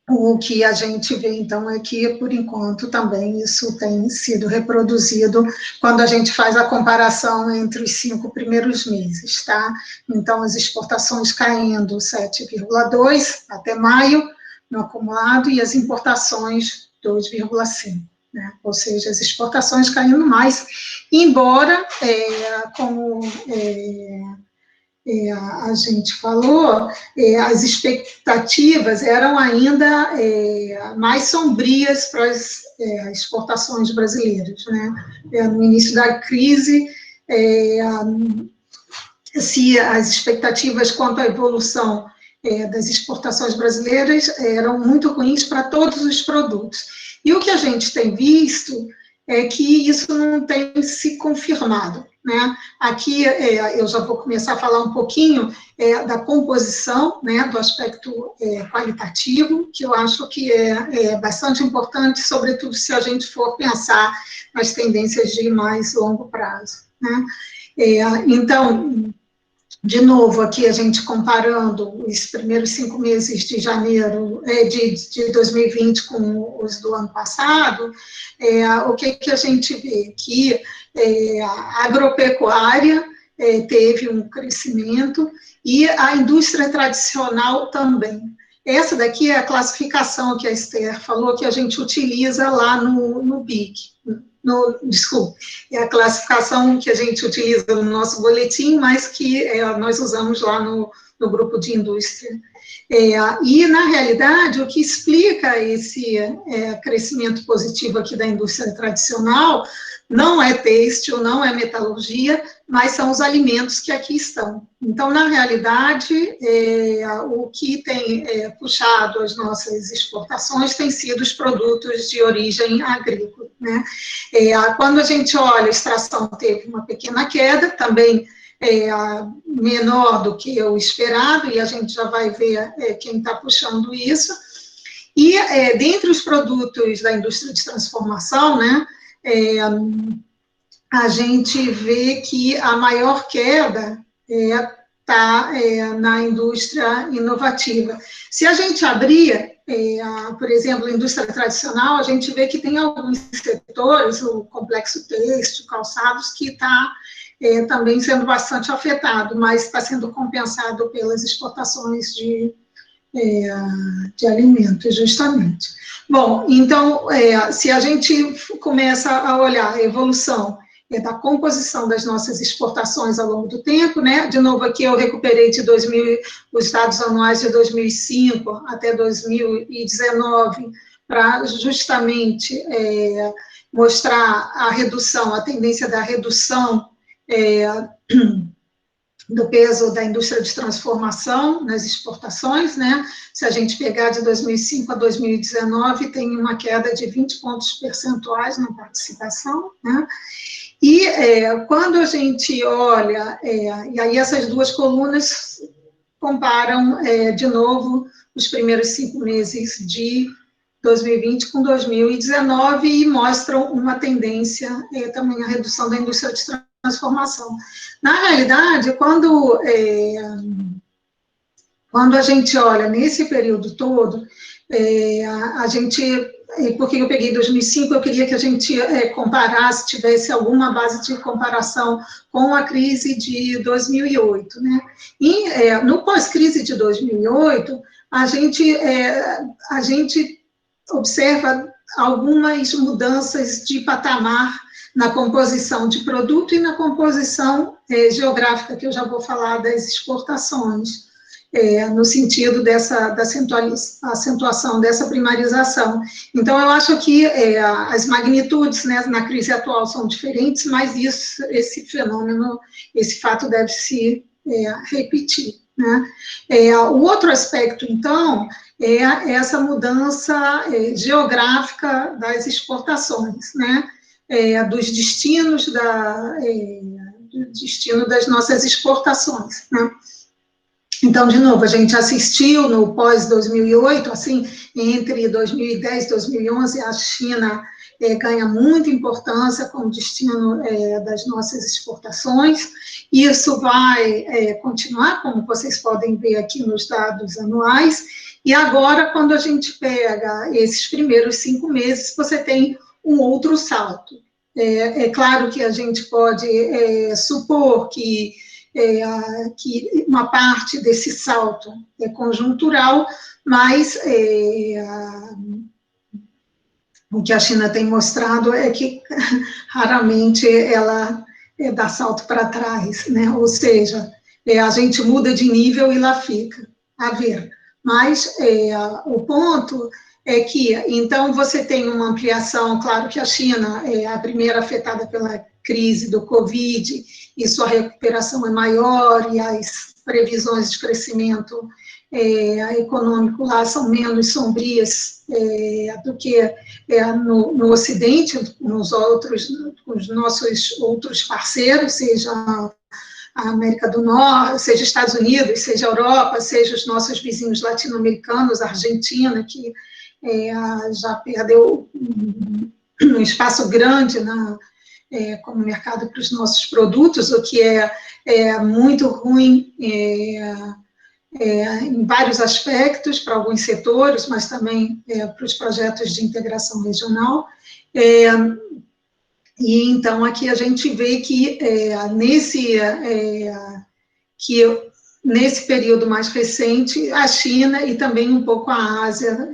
B: o que a gente vê, então, é que, por enquanto, também isso tem sido reproduzido quando a gente faz a comparação entre os 5 primeiros meses, tá? Então, as exportações caindo 7,2% até maio, no acumulado, e as importações 2,5%. Né? Ou seja, as exportações caindo mais, embora, como a gente falou, as expectativas eram ainda mais sombrias para as exportações brasileiras, né? No início da crise, se as expectativas quanto à evolução das exportações brasileiras eram muito ruins para todos os produtos. E o que a gente tem visto é que isso não tem se confirmado, né? Aqui eu já vou começar a falar um pouquinho da composição, né, do aspecto qualitativo, que eu acho que é bastante importante, sobretudo se a gente for pensar nas tendências de mais longo prazo, né? Então, de novo, aqui a gente comparando os primeiros 5 meses de janeiro de 2020 com os do ano passado, o que a gente vê? Que a agropecuária teve um crescimento, e a indústria tradicional também. Essa daqui é a classificação que a Esther falou, que a gente utiliza lá no BIC. Desculpe, é a classificação que a gente utiliza no nosso boletim, mas que nós usamos lá no no grupo de indústria. E, na realidade, o que explica esse crescimento positivo aqui da indústria tradicional não é têxtil, não é metalurgia, mas são os alimentos que aqui estão. Então, na realidade, o que tem puxado as nossas exportações tem sido os produtos de origem agrícola, né? Quando a gente olha, a extração teve uma pequena queda, também menor do que o esperado, e a gente já vai ver quem está puxando isso. E, dentre os produtos da indústria de transformação, né, a gente vê que a maior queda está na indústria inovativa. Se a gente abrir, por exemplo, a indústria tradicional, a gente vê que tem alguns setores, o complexo têxtil, calçados, que está também sendo bastante afetado, mas está sendo compensado pelas exportações de alimentos, justamente. Bom, então, se a gente começa a olhar a evolução da composição das nossas exportações ao longo do tempo, né? De novo, aqui eu recuperei os dados anuais de 2005 até 2019, para justamente mostrar a redução, a tendência da redução do peso da indústria de transformação nas exportações, né? Se a gente pegar de 2005 a 2019, tem uma queda de 20 pontos percentuais na participação, né? E quando a gente olha, e aí essas duas colunas comparam, de novo, os primeiros 5 meses de 2020 com 2019 e mostram uma tendência, também a redução da indústria de transformação. Na realidade, quando a gente olha nesse período todo, a gente... Porque eu peguei 2005, eu queria que a gente comparasse, tivesse alguma base de comparação com a crise de 2008, né? E no pós-crise de 2008, a gente observa algumas mudanças de patamar na composição de produto e na composição geográfica, que eu já vou falar das exportações, no sentido da acentuação dessa primarização. Então, eu acho que as magnitudes, né, na crise atual são diferentes, mas esse fenômeno, esse fato deve se repetir, né? O outro aspecto, então, é essa mudança geográfica das exportações, né? Dos destinos, do destino das nossas exportações, né? Então, de novo, a gente assistiu no pós-2008, assim, entre 2010 e 2011, a China ganha muita importância como destino das nossas exportações. Isso vai continuar, como vocês podem ver aqui nos dados anuais. E agora, quando a gente pega esses primeiros 5 meses, você tem um outro salto. É claro que a gente pode supor que uma parte desse salto é conjuntural, mas o que a China tem mostrado é que raramente ela dá salto para trás, né? Ou seja, a gente muda de nível e lá fica, a ver. Mas o ponto é que, então, você tem uma ampliação, claro que a China é a primeira afetada pela crise do Covid, e sua recuperação é maior, e as previsões de crescimento econômico lá são menos sombrias do que no Ocidente, os nossos outros parceiros, seja a América do Norte, seja Estados Unidos, seja Europa, seja os nossos vizinhos latino-americanos, a Argentina, que já perdeu um espaço grande como mercado para os nossos produtos, o que é muito ruim em vários aspectos, para alguns setores, mas também para os projetos de integração regional. E então aqui a gente vê que nesse período mais recente, a China e também um pouco a Ásia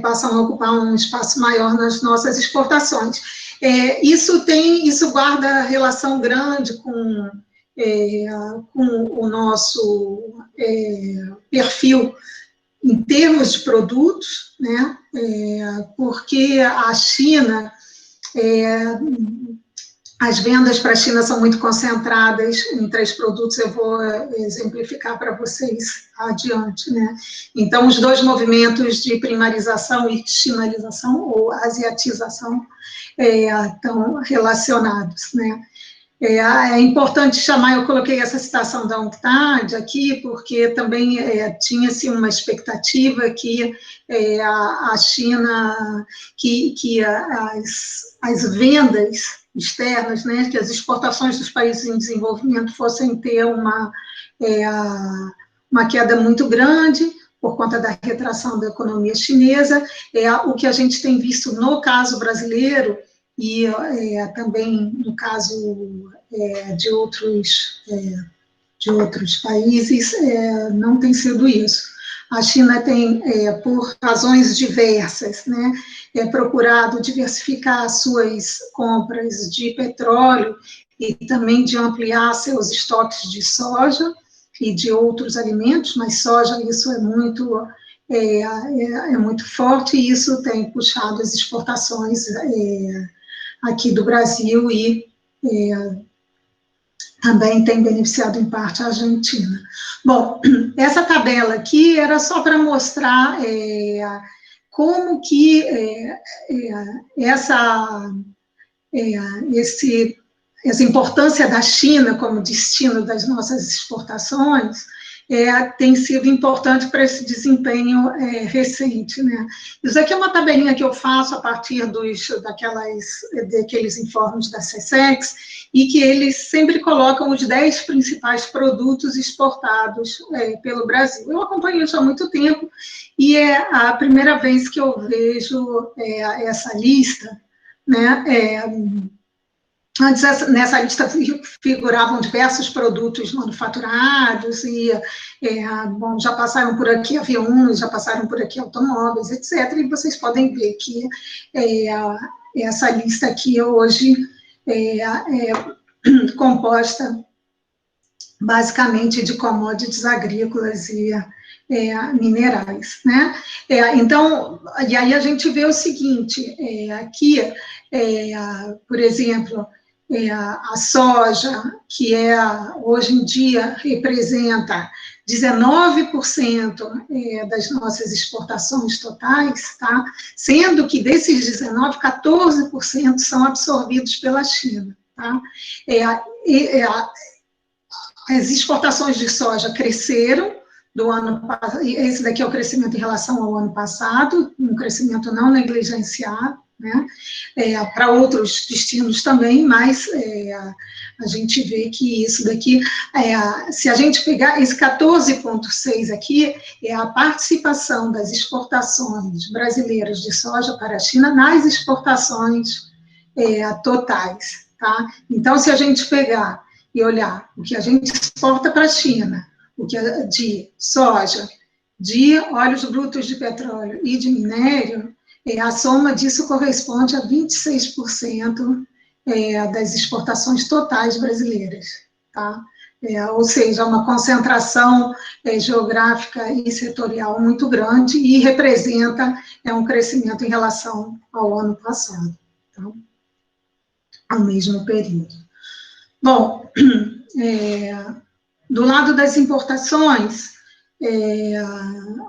B: passam a ocupar um espaço maior nas nossas exportações. Isso guarda relação grande com com o nosso perfil em termos de produtos, né, porque a China, as vendas para a China são muito concentradas em 3 produtos, eu vou exemplificar para vocês adiante, né. Então, os 2 movimentos de primarização e chinalização, ou asiatização, estão relacionados, né. É importante chamar, eu coloquei essa citação da UNCTAD aqui, porque também tinha-se uma expectativa que a China, que as vendas externas, né, que as exportações dos países em desenvolvimento fossem ter uma queda muito grande, por conta da retração da economia chinesa. O que a gente tem visto no caso brasileiro, e também no caso de outros países, não tem sido isso. A China tem, por razões diversas, né, procurado diversificar suas compras de petróleo e também de ampliar seus estoques de soja e de outros alimentos, mas soja, isso é muito forte, e isso tem puxado as exportações aqui do Brasil e também tem beneficiado em parte a Argentina. Bom, essa tabela aqui era só para mostrar como que essa importância da China como destino das nossas exportações tem sido importante para esse desempenho recente, né? Isso aqui é uma tabelinha que eu faço a partir daqueles informes da SESEX, e que eles sempre colocam os 10 principais produtos exportados pelo Brasil. Eu acompanho isso há muito tempo, e é a primeira vez que eu vejo essa lista, né? Antes, nessa lista figuravam diversos produtos manufaturados, e bom, já passaram por aqui aviões, já passaram por aqui automóveis, etc. E vocês podem ver que essa lista aqui hoje é composta basicamente de commodities agrícolas e minerais, né? Então, e aí a gente vê o seguinte, aqui, por exemplo, a soja, que hoje em dia representa 19% das nossas exportações totais, tá? Sendo que desses 19, 14% são absorvidos pela China, tá? As exportações de soja cresceram do ano passado, esse daqui é o crescimento em relação ao ano passado, um crescimento não negligenciado, né? Para outros destinos também, mas a gente vê que isso daqui, se a gente pegar esse 14,6 aqui, é a participação das exportações brasileiras de soja para a China nas exportações totais, tá? Então, se a gente pegar e olhar o que a gente exporta para a China, o que de soja, de óleos brutos de petróleo e de minério, a soma disso corresponde a 26% das exportações totais brasileiras, tá? Ou seja, uma concentração geográfica e setorial muito grande, e representa um crescimento em relação ao ano passado, tá? Ao mesmo período. Bom, do lado das importações,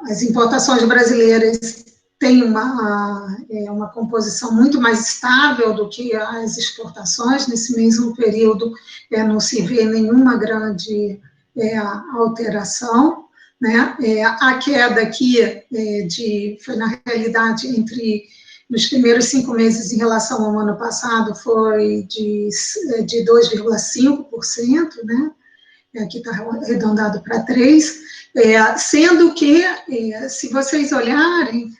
B: as importações brasileiras têm uma composição muito mais estável do que as exportações. Nesse mesmo período, não se vê nenhuma grande alteração, né? A queda aqui foi, na realidade, nos primeiros 5 meses em relação ao ano passado, foi de 2,5%, né? Aqui está arredondado para 3%, sendo que, se vocês olharem,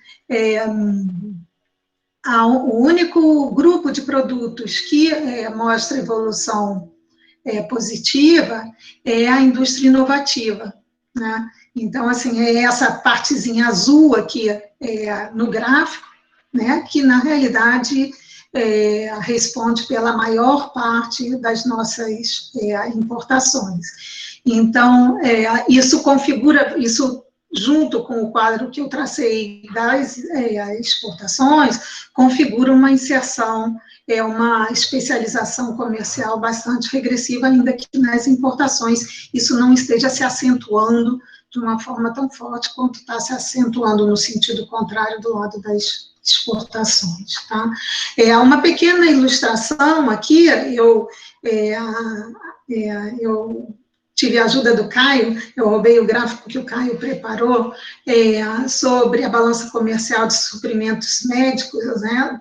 B: o único grupo de produtos que mostra evolução positiva é a indústria inovativa, né? Então, assim, essa partezinha azul aqui no gráfico, né, que, na realidade, responde pela maior parte das nossas importações. Então, isso configura, isso junto com o quadro que eu tracei das exportações, configura uma inserção, uma especialização comercial bastante regressiva, ainda que nas importações isso não esteja se acentuando de uma forma tão forte quanto está se acentuando no sentido contrário do lado das exportações. Tá? Uma pequena ilustração aqui, eu tive a ajuda do Caio, eu roubei o gráfico que o Caio preparou sobre a balança comercial de suprimentos médicos, né,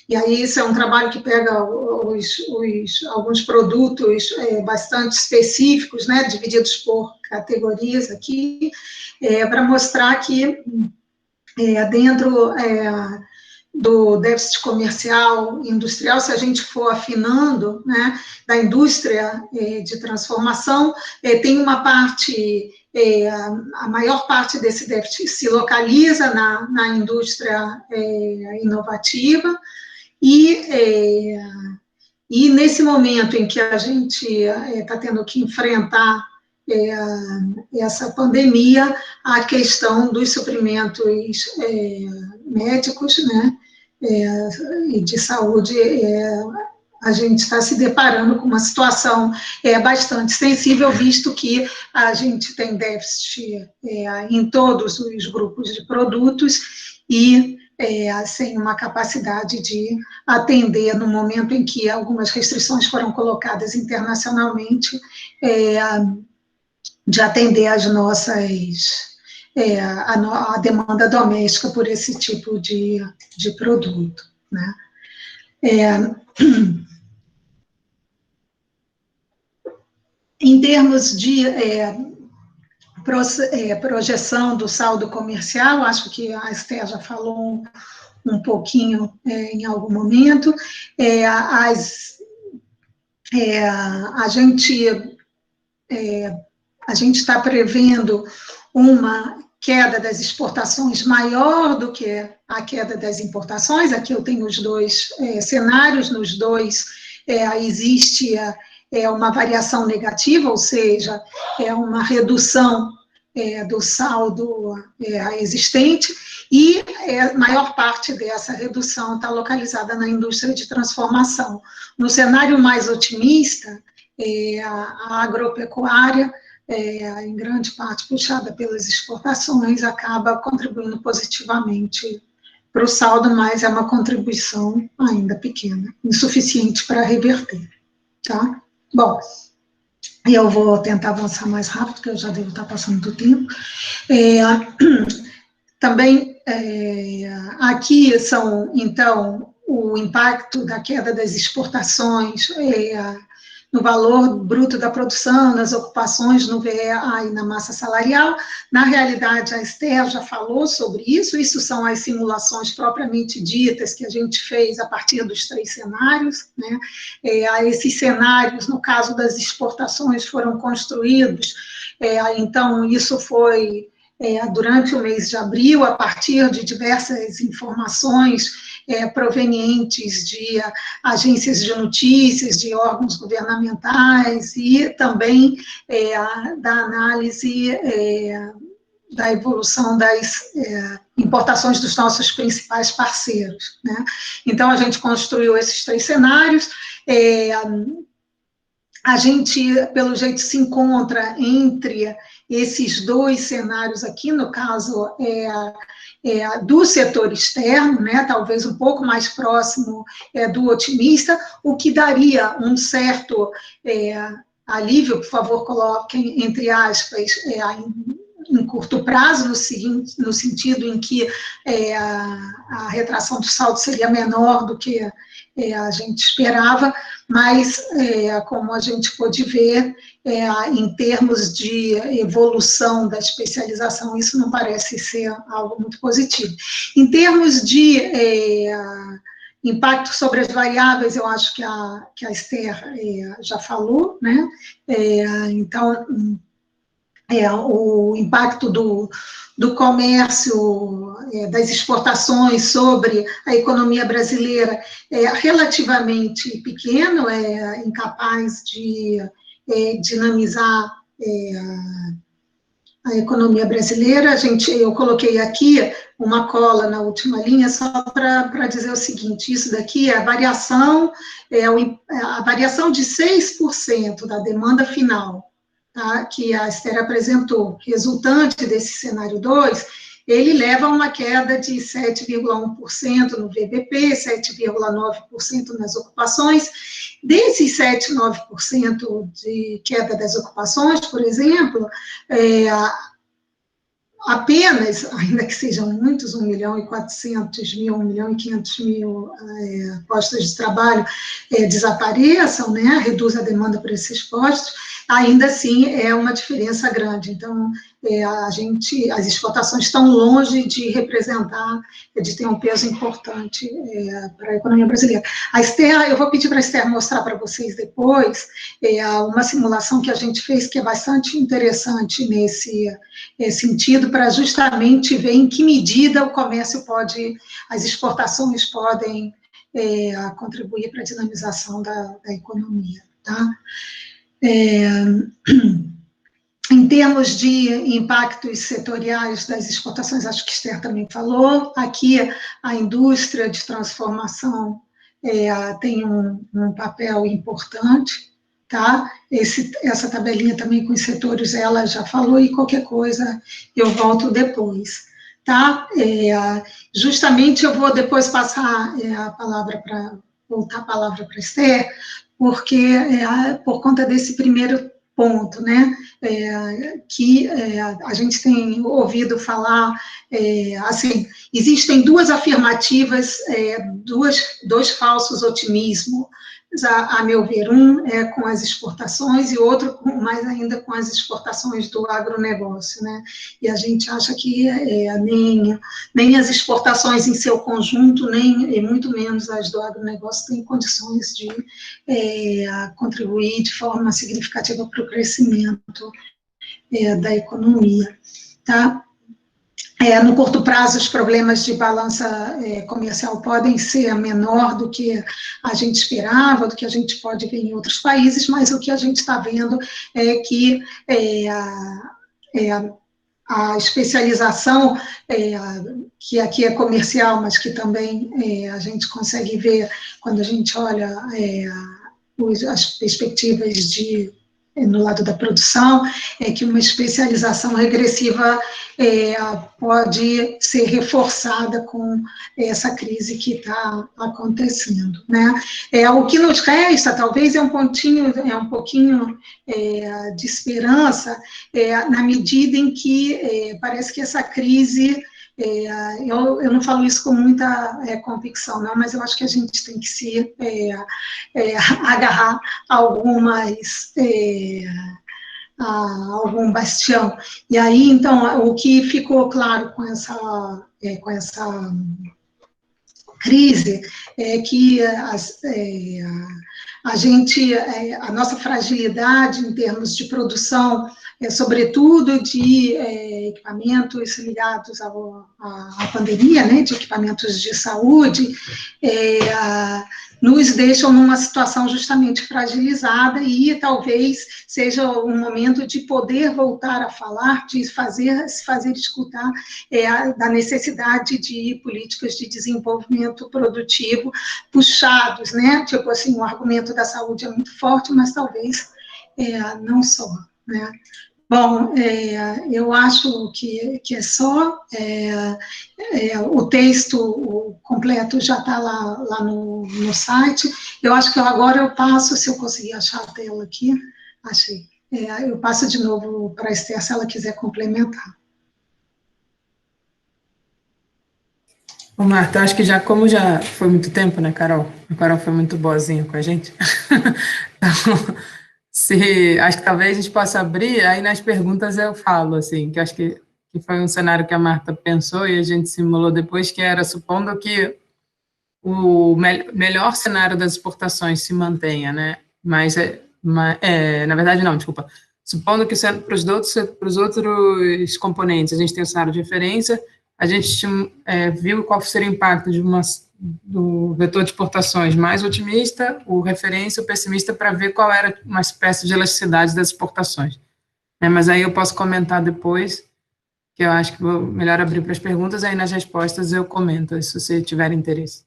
B: e aí isso é um trabalho que pega alguns produtos bastante específicos, né, divididos por categorias aqui, para mostrar que dentro do déficit comercial industrial, se a gente for afinando, né, da indústria de transformação, tem uma parte, a maior parte desse déficit se localiza na indústria inovativa, e nesse momento em que a gente está tendo que enfrentar essa pandemia, a questão dos suprimentos médicos, né, e de saúde, a gente está se deparando com uma situação bastante sensível, visto que a gente tem déficit em todos os grupos de produtos e sem uma capacidade de atender no momento em que algumas restrições foram colocadas internacionalmente, de atender as nossas, a demanda doméstica por esse tipo de produto, né? Em termos de projeção do saldo comercial, acho que a Esther já falou um pouquinho em algum momento, a gente está prevendo uma queda das exportações maior do que a queda das importações. Aqui eu tenho os dois cenários, nos dois existe uma variação negativa, ou seja, uma redução do saldo existente, e a maior parte dessa redução está localizada na indústria de transformação. No cenário mais otimista, a agropecuária, em grande parte puxada pelas exportações, acaba contribuindo positivamente para o saldo, mas é uma contribuição ainda pequena, insuficiente para reverter, tá? Bom, eu vou tentar avançar mais rápido, porque eu já devo estar passando do tempo. Também, aqui são, então, o impacto da queda das exportações, no valor bruto da produção, nas ocupações, no VEA e na massa salarial. Na realidade, a Esther já falou sobre isso são as simulações propriamente ditas que a gente fez a partir dos 3 cenários, né? Esses cenários, no caso das exportações, foram construídos, então isso foi durante o mês de abril, a partir de diversas informações provenientes de agências de notícias, de órgãos governamentais, e também da análise da evolução das importações dos nossos principais parceiros, né? Então, a gente construiu esses 3 cenários, a gente, pelo jeito, se encontra entre esses 2 cenários aqui, no caso, do setor externo, né, talvez um pouco mais próximo do otimista, o que daria um certo alívio, por favor, coloquem entre aspas, em curto prazo, no sentido em que a retração do saldo seria menor do que a gente esperava, mas, como a gente pôde ver, em termos de evolução da especialização, isso não parece ser algo muito positivo. Em termos de impacto sobre as variáveis, eu acho que a Esther já falou, né? Então, o impacto do comércio, das exportações sobre a economia brasileira é relativamente pequeno, é incapaz de dinamizar a economia brasileira. Eu coloquei aqui uma cola na última linha só para dizer o seguinte: isso daqui é a variação de 6% da demanda final, tá, que a Esther apresentou, resultante desse cenário 2, ele leva a uma queda de 7,1% no VBP, 7,9% nas ocupações. Desses 7, 9% de queda das ocupações, por exemplo, apenas, ainda que sejam muitos, 1.400.000, 1.500.000 postos de trabalho desapareçam, né, reduz a demanda por esses postos, ainda assim é uma diferença grande. Então, as exportações estão longe de representar, de ter um peso importante para a economia brasileira. A Esther, eu vou pedir para a Esther mostrar para vocês depois uma simulação que a gente fez, que é bastante interessante nesse sentido, para justamente ver em que medida o comércio as exportações podem contribuir para a dinamização da economia, tá? Em termos de impactos setoriais das exportações, acho que Esther também falou, aqui a indústria de transformação tem um papel importante, tá? Essa tabelinha também com os setores, ela já falou, e qualquer coisa eu volto depois, tá? Justamente eu vou depois passar voltar a palavra para Esther, porque por conta desse primeiro ponto, né, que a gente tem ouvido falar, assim, existem duas afirmativas, dois falsos otimismos, a meu ver, um é com as exportações e outro mais ainda com as exportações do agronegócio, né, e a gente acha que nem as exportações em seu conjunto, nem e muito menos as do agronegócio têm condições de contribuir de forma significativa para o crescimento da economia, tá? No curto prazo, os problemas de balança comercial podem ser menor do que a gente esperava, do que a gente pode ver em outros países, mas o que a gente está vendo é que a especialização, que aqui é comercial, mas que também a gente consegue ver quando a gente olha as perspectivas no lado da produção, é que uma especialização regressiva pode ser reforçada com essa crise que está acontecendo, né? O que nos resta, talvez, é um pouquinho de esperança, na medida em que parece que essa crise, eu não falo isso com muita convicção, não, mas eu acho que a gente tem que se agarrar a algum bastião. E aí, então, o que ficou claro com essa crise é que a nossa fragilidade em termos de produção, sobretudo de equipamentos ligados à pandemia, né, de equipamentos de saúde, nos deixam numa situação justamente fragilizada, e talvez seja um momento de poder voltar a falar, de se fazer escutar da necessidade de políticas de desenvolvimento produtivo puxados, né? Tipo assim, o argumento da saúde é muito forte, mas talvez não só, né? Bom, eu acho que é só. O texto completo já está lá no site. Eu acho que agora eu passo, se eu conseguir achar a tela aqui, achei. Eu passo de novo para a Esther, se ela quiser complementar.
C: Ô, Marta, acho que como já foi muito tempo, né, Carol? A Carol foi muito boazinha com a gente. Então, acho que talvez a gente possa abrir, aí nas perguntas eu falo, assim, que acho que foi um cenário que a Marta pensou e a gente simulou depois, que era supondo que o melhor cenário das exportações se mantenha, né? Mas, na verdade, não, desculpa. supondo que para os outros componentes a gente tem o cenário de referência, a gente viu qual seria o impacto do vetor de exportações mais otimista, o referência, o pessimista, para ver qual era uma espécie de elasticidade das exportações. Mas aí eu posso comentar depois, que eu acho que vou melhor abrir para as perguntas, aí nas respostas eu comento, se você tiver interesse.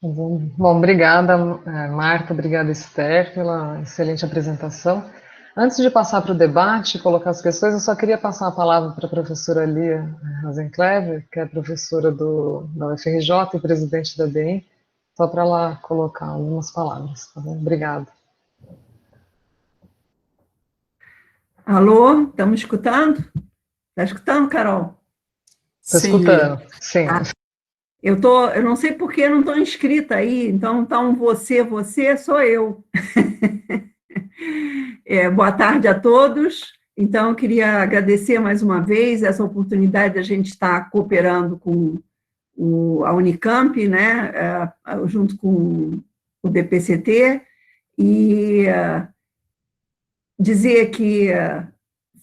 A: Bom, obrigada, Marta, obrigada, Esther, pela excelente apresentação. Antes de passar para o debate e colocar as questões, eu só queria passar a palavra para a professora Lia Rosenkleber, que é professora da UFRJ e presidente da DEM, só para ela colocar algumas palavras, tá bom? Obrigada.
D: Alô, estamos escutando? Está escutando, Carol?
A: Estou escutando, sim.
D: Eu não sei por que eu não estou inscrita aí, então tá um você sou eu. Boa tarde a todos. Então, eu queria agradecer mais uma vez essa oportunidade de a gente estar cooperando com a Unicamp, né, junto com o DPCT, e dizer que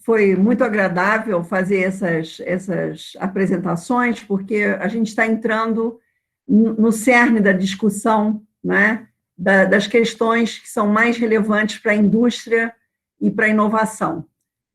D: foi muito agradável fazer essas apresentações, porque a gente está entrando no cerne da discussão, né, das questões que são mais relevantes para a indústria e para a inovação.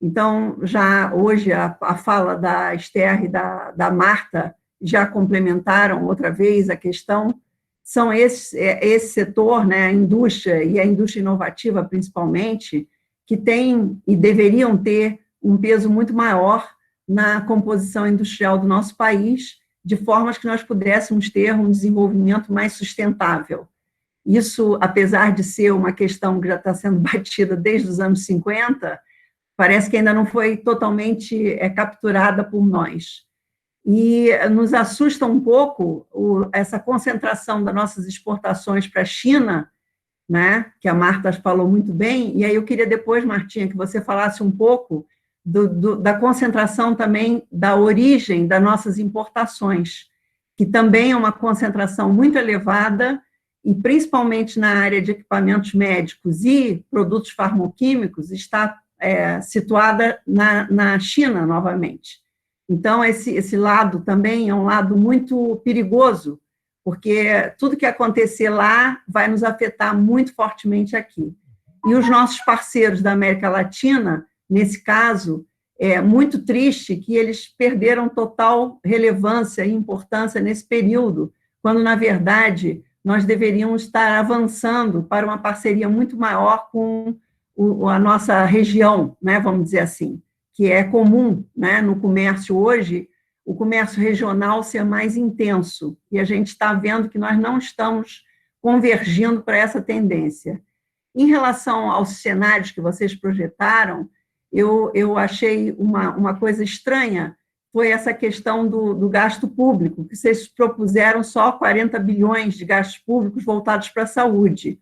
D: Então, já hoje, a fala da Esther e da Marta já complementaram outra vez a questão, são esse setor, né, a indústria e a indústria inovativa, principalmente, que têm e deveriam ter um peso muito maior na composição industrial do nosso país, de formas que nós pudéssemos ter um desenvolvimento mais sustentável. Isso, apesar de ser uma questão que já está sendo batida desde os anos 50, parece que ainda não foi totalmente capturada por nós. E nos assusta um pouco essa concentração das nossas exportações para a China, né, que a Marta falou muito bem, e aí eu queria depois, Martinha, que você falasse um pouco da concentração também da origem das nossas importações, que também é uma concentração muito elevada, e principalmente na área de equipamentos médicos e produtos farmacêuticos, está situada na China, novamente. Então, esse lado também é um lado muito perigoso, porque tudo que acontecer lá vai nos afetar muito fortemente aqui. E os nossos parceiros da América Latina, nesse caso, é muito triste que eles perderam total relevância e importância nesse período, quando, na verdade, nós deveríamos estar avançando para uma parceria muito maior com a nossa região, né, vamos dizer assim, que é comum, né, no comércio hoje, o comércio regional ser mais intenso, e a gente está vendo que nós não estamos convergindo para essa tendência. Em relação aos cenários que vocês projetaram, eu achei uma coisa estranha, foi essa questão do gasto público, que vocês propuseram só 40 bilhões de gastos públicos voltados para a saúde.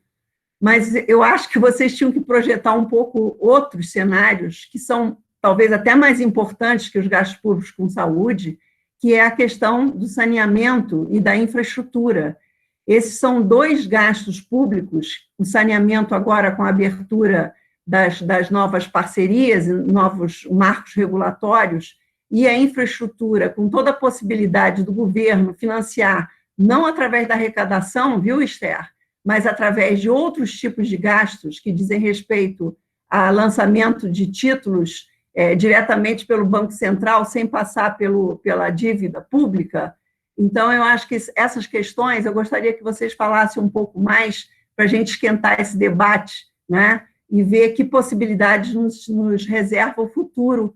D: Mas eu acho que vocês tinham que projetar um pouco outros cenários, que são talvez até mais importantes que os gastos públicos com saúde, que é a questão do saneamento e da infraestrutura. Esses são dois gastos públicos, o saneamento agora com a abertura das novas parcerias, novos marcos regulatórios, e a infraestrutura, com toda a possibilidade do governo financiar, não através da arrecadação, viu, Esther, mas através de outros tipos de gastos que dizem respeito a lançamento de títulos diretamente pelo Banco Central, sem passar pela dívida pública. Então, eu acho que essas questões, eu gostaria que vocês falassem um pouco mais para a gente esquentar esse debate, né, e ver que possibilidades nos reserva o futuro,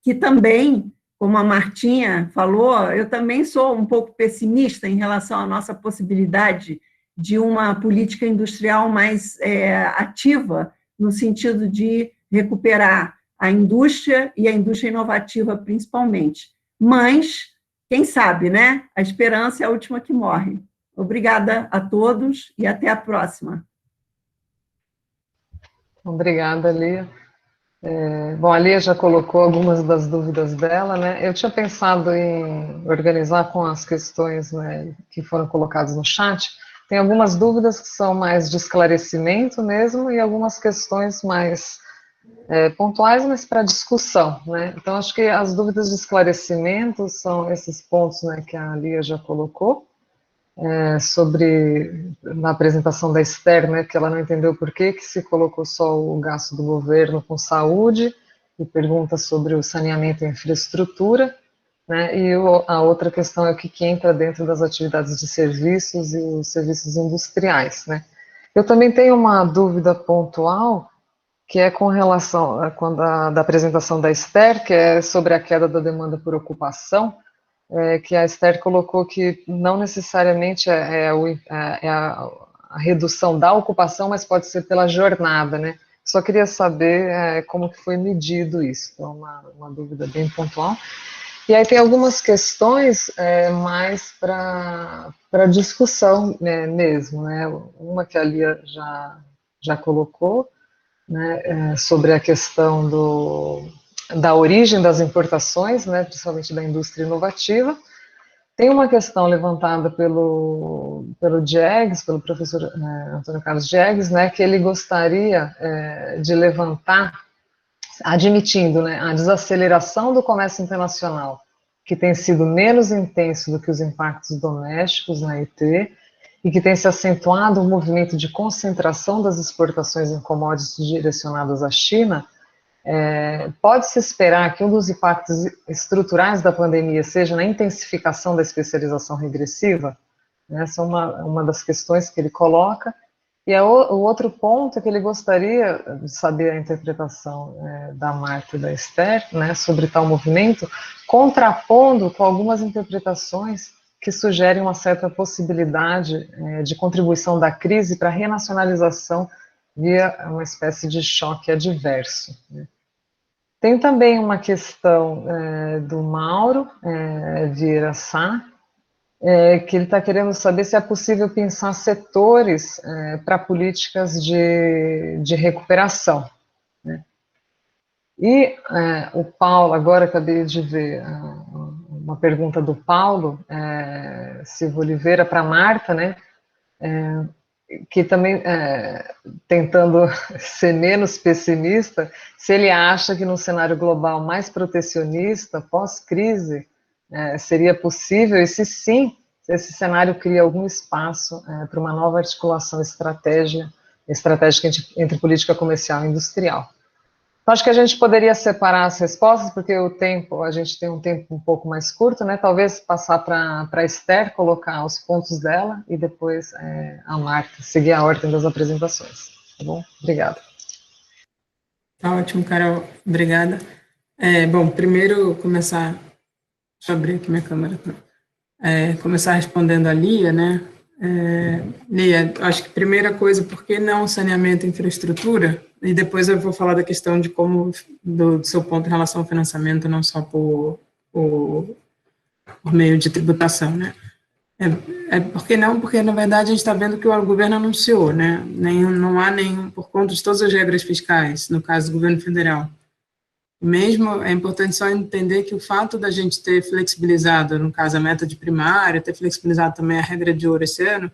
D: que também, como a Martinha falou, eu também sou um pouco pessimista em relação à nossa possibilidade de uma política industrial mais ativa, no sentido de recuperar a indústria e a indústria inovativa, principalmente. Mas, quem sabe, né? A esperança é a última que morre. Obrigada a todos e até a próxima.
A: Obrigada, Lia. Bom, a Lia já colocou algumas das dúvidas dela, né? Eu tinha pensado em organizar com as questões, né, que foram colocadas no chat, Tem algumas dúvidas que são mais de esclarecimento mesmo e algumas questões mais pontuais, mas para discussão, né? Então, acho que as dúvidas de esclarecimento são esses pontos, né, que a Lia já colocou, sobre, na apresentação da Esther, né, que ela não entendeu por que se colocou só o gasto do governo com saúde, e pergunta sobre o saneamento e infraestrutura, né, e a outra questão é o que entra dentro das atividades de serviços e os serviços industriais, né. Eu também tenho uma dúvida pontual, que é com relação da apresentação da Esther, que é sobre a queda da demanda por ocupação, que a Esther colocou que não necessariamente a redução da ocupação, mas pode ser pela jornada, né? Só queria saber como que foi medido isso, então uma dúvida bem pontual. E aí tem algumas questões mais para discussão, né, mesmo, né? Uma que a Lia já colocou, né, sobre a questão da origem das importações, né, principalmente da indústria inovativa. Tem uma questão levantada pelo Diegues, pelo professor Antônio Carlos Diegues, né, que ele gostaria de levantar, admitindo, né, a desaceleração do comércio internacional, que tem sido menos intenso do que os impactos domésticos na IT, e que tem se acentuado um movimento de concentração das exportações em commodities direcionadas à China. Pode-se esperar que um dos impactos estruturais da pandemia seja na intensificação da especialização regressiva? Essa é uma das questões que ele coloca. E o outro ponto é que ele gostaria de saber a interpretação da Marta e da Esther, né, sobre tal movimento, contrapondo com algumas interpretações que sugerem uma certa possibilidade de contribuição da crise para a renacionalização via uma espécie de choque adverso, né. Tem também uma questão do Mauro Vieira Sá, que ele está querendo saber se é possível pensar setores para políticas de recuperação, né. E o Paulo, agora acabei de ver uma pergunta do Paulo Silva Oliveira para a Marta, né, que também, tentando ser menos pessimista, se ele acha que num cenário global mais protecionista, pós-crise, seria possível, e se sim, se esse cenário cria algum espaço para uma nova articulação estratégica entre política comercial e industrial. Então, acho que a gente poderia separar as respostas, porque a gente tem um tempo um pouco mais curto, né? Talvez passar para a Esther, colocar os pontos dela, e depois a Marta, seguir a ordem das apresentações. Tá bom? Obrigada.
C: Tá ótimo, Carol. Obrigada. Bom, primeiro começar... Deixa eu abrir aqui minha câmera. Começar respondendo a Lia, né? Lia, acho que primeira coisa, por que não saneamento e infraestrutura? E depois eu vou falar da questão de como, do seu ponto em relação ao financiamento, não só por meio de tributação, né? Por que não? Porque, na verdade, a gente está vendo que o governo anunciou, né? Não há nenhum, por conta de todas as regras fiscais, no caso do governo federal. Mesmo, é importante só entender que o fato da gente ter flexibilizado, no caso, a meta de primária, ter flexibilizado também a regra de ouro esse ano,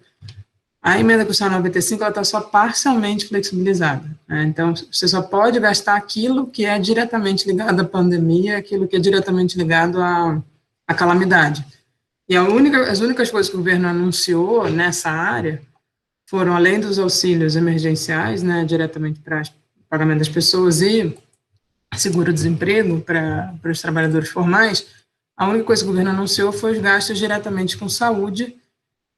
C: a emenda constitucional 95, ela está só parcialmente flexibilizada, né? Então, você só pode gastar aquilo que é diretamente ligado à pandemia, aquilo que é diretamente ligado à calamidade. E as únicas coisas que o governo anunciou nessa área foram, além dos auxílios emergenciais, né, diretamente para o pagamento das pessoas e seguro-desemprego para os trabalhadores formais, a única coisa que o governo anunciou foi os gastos diretamente com saúde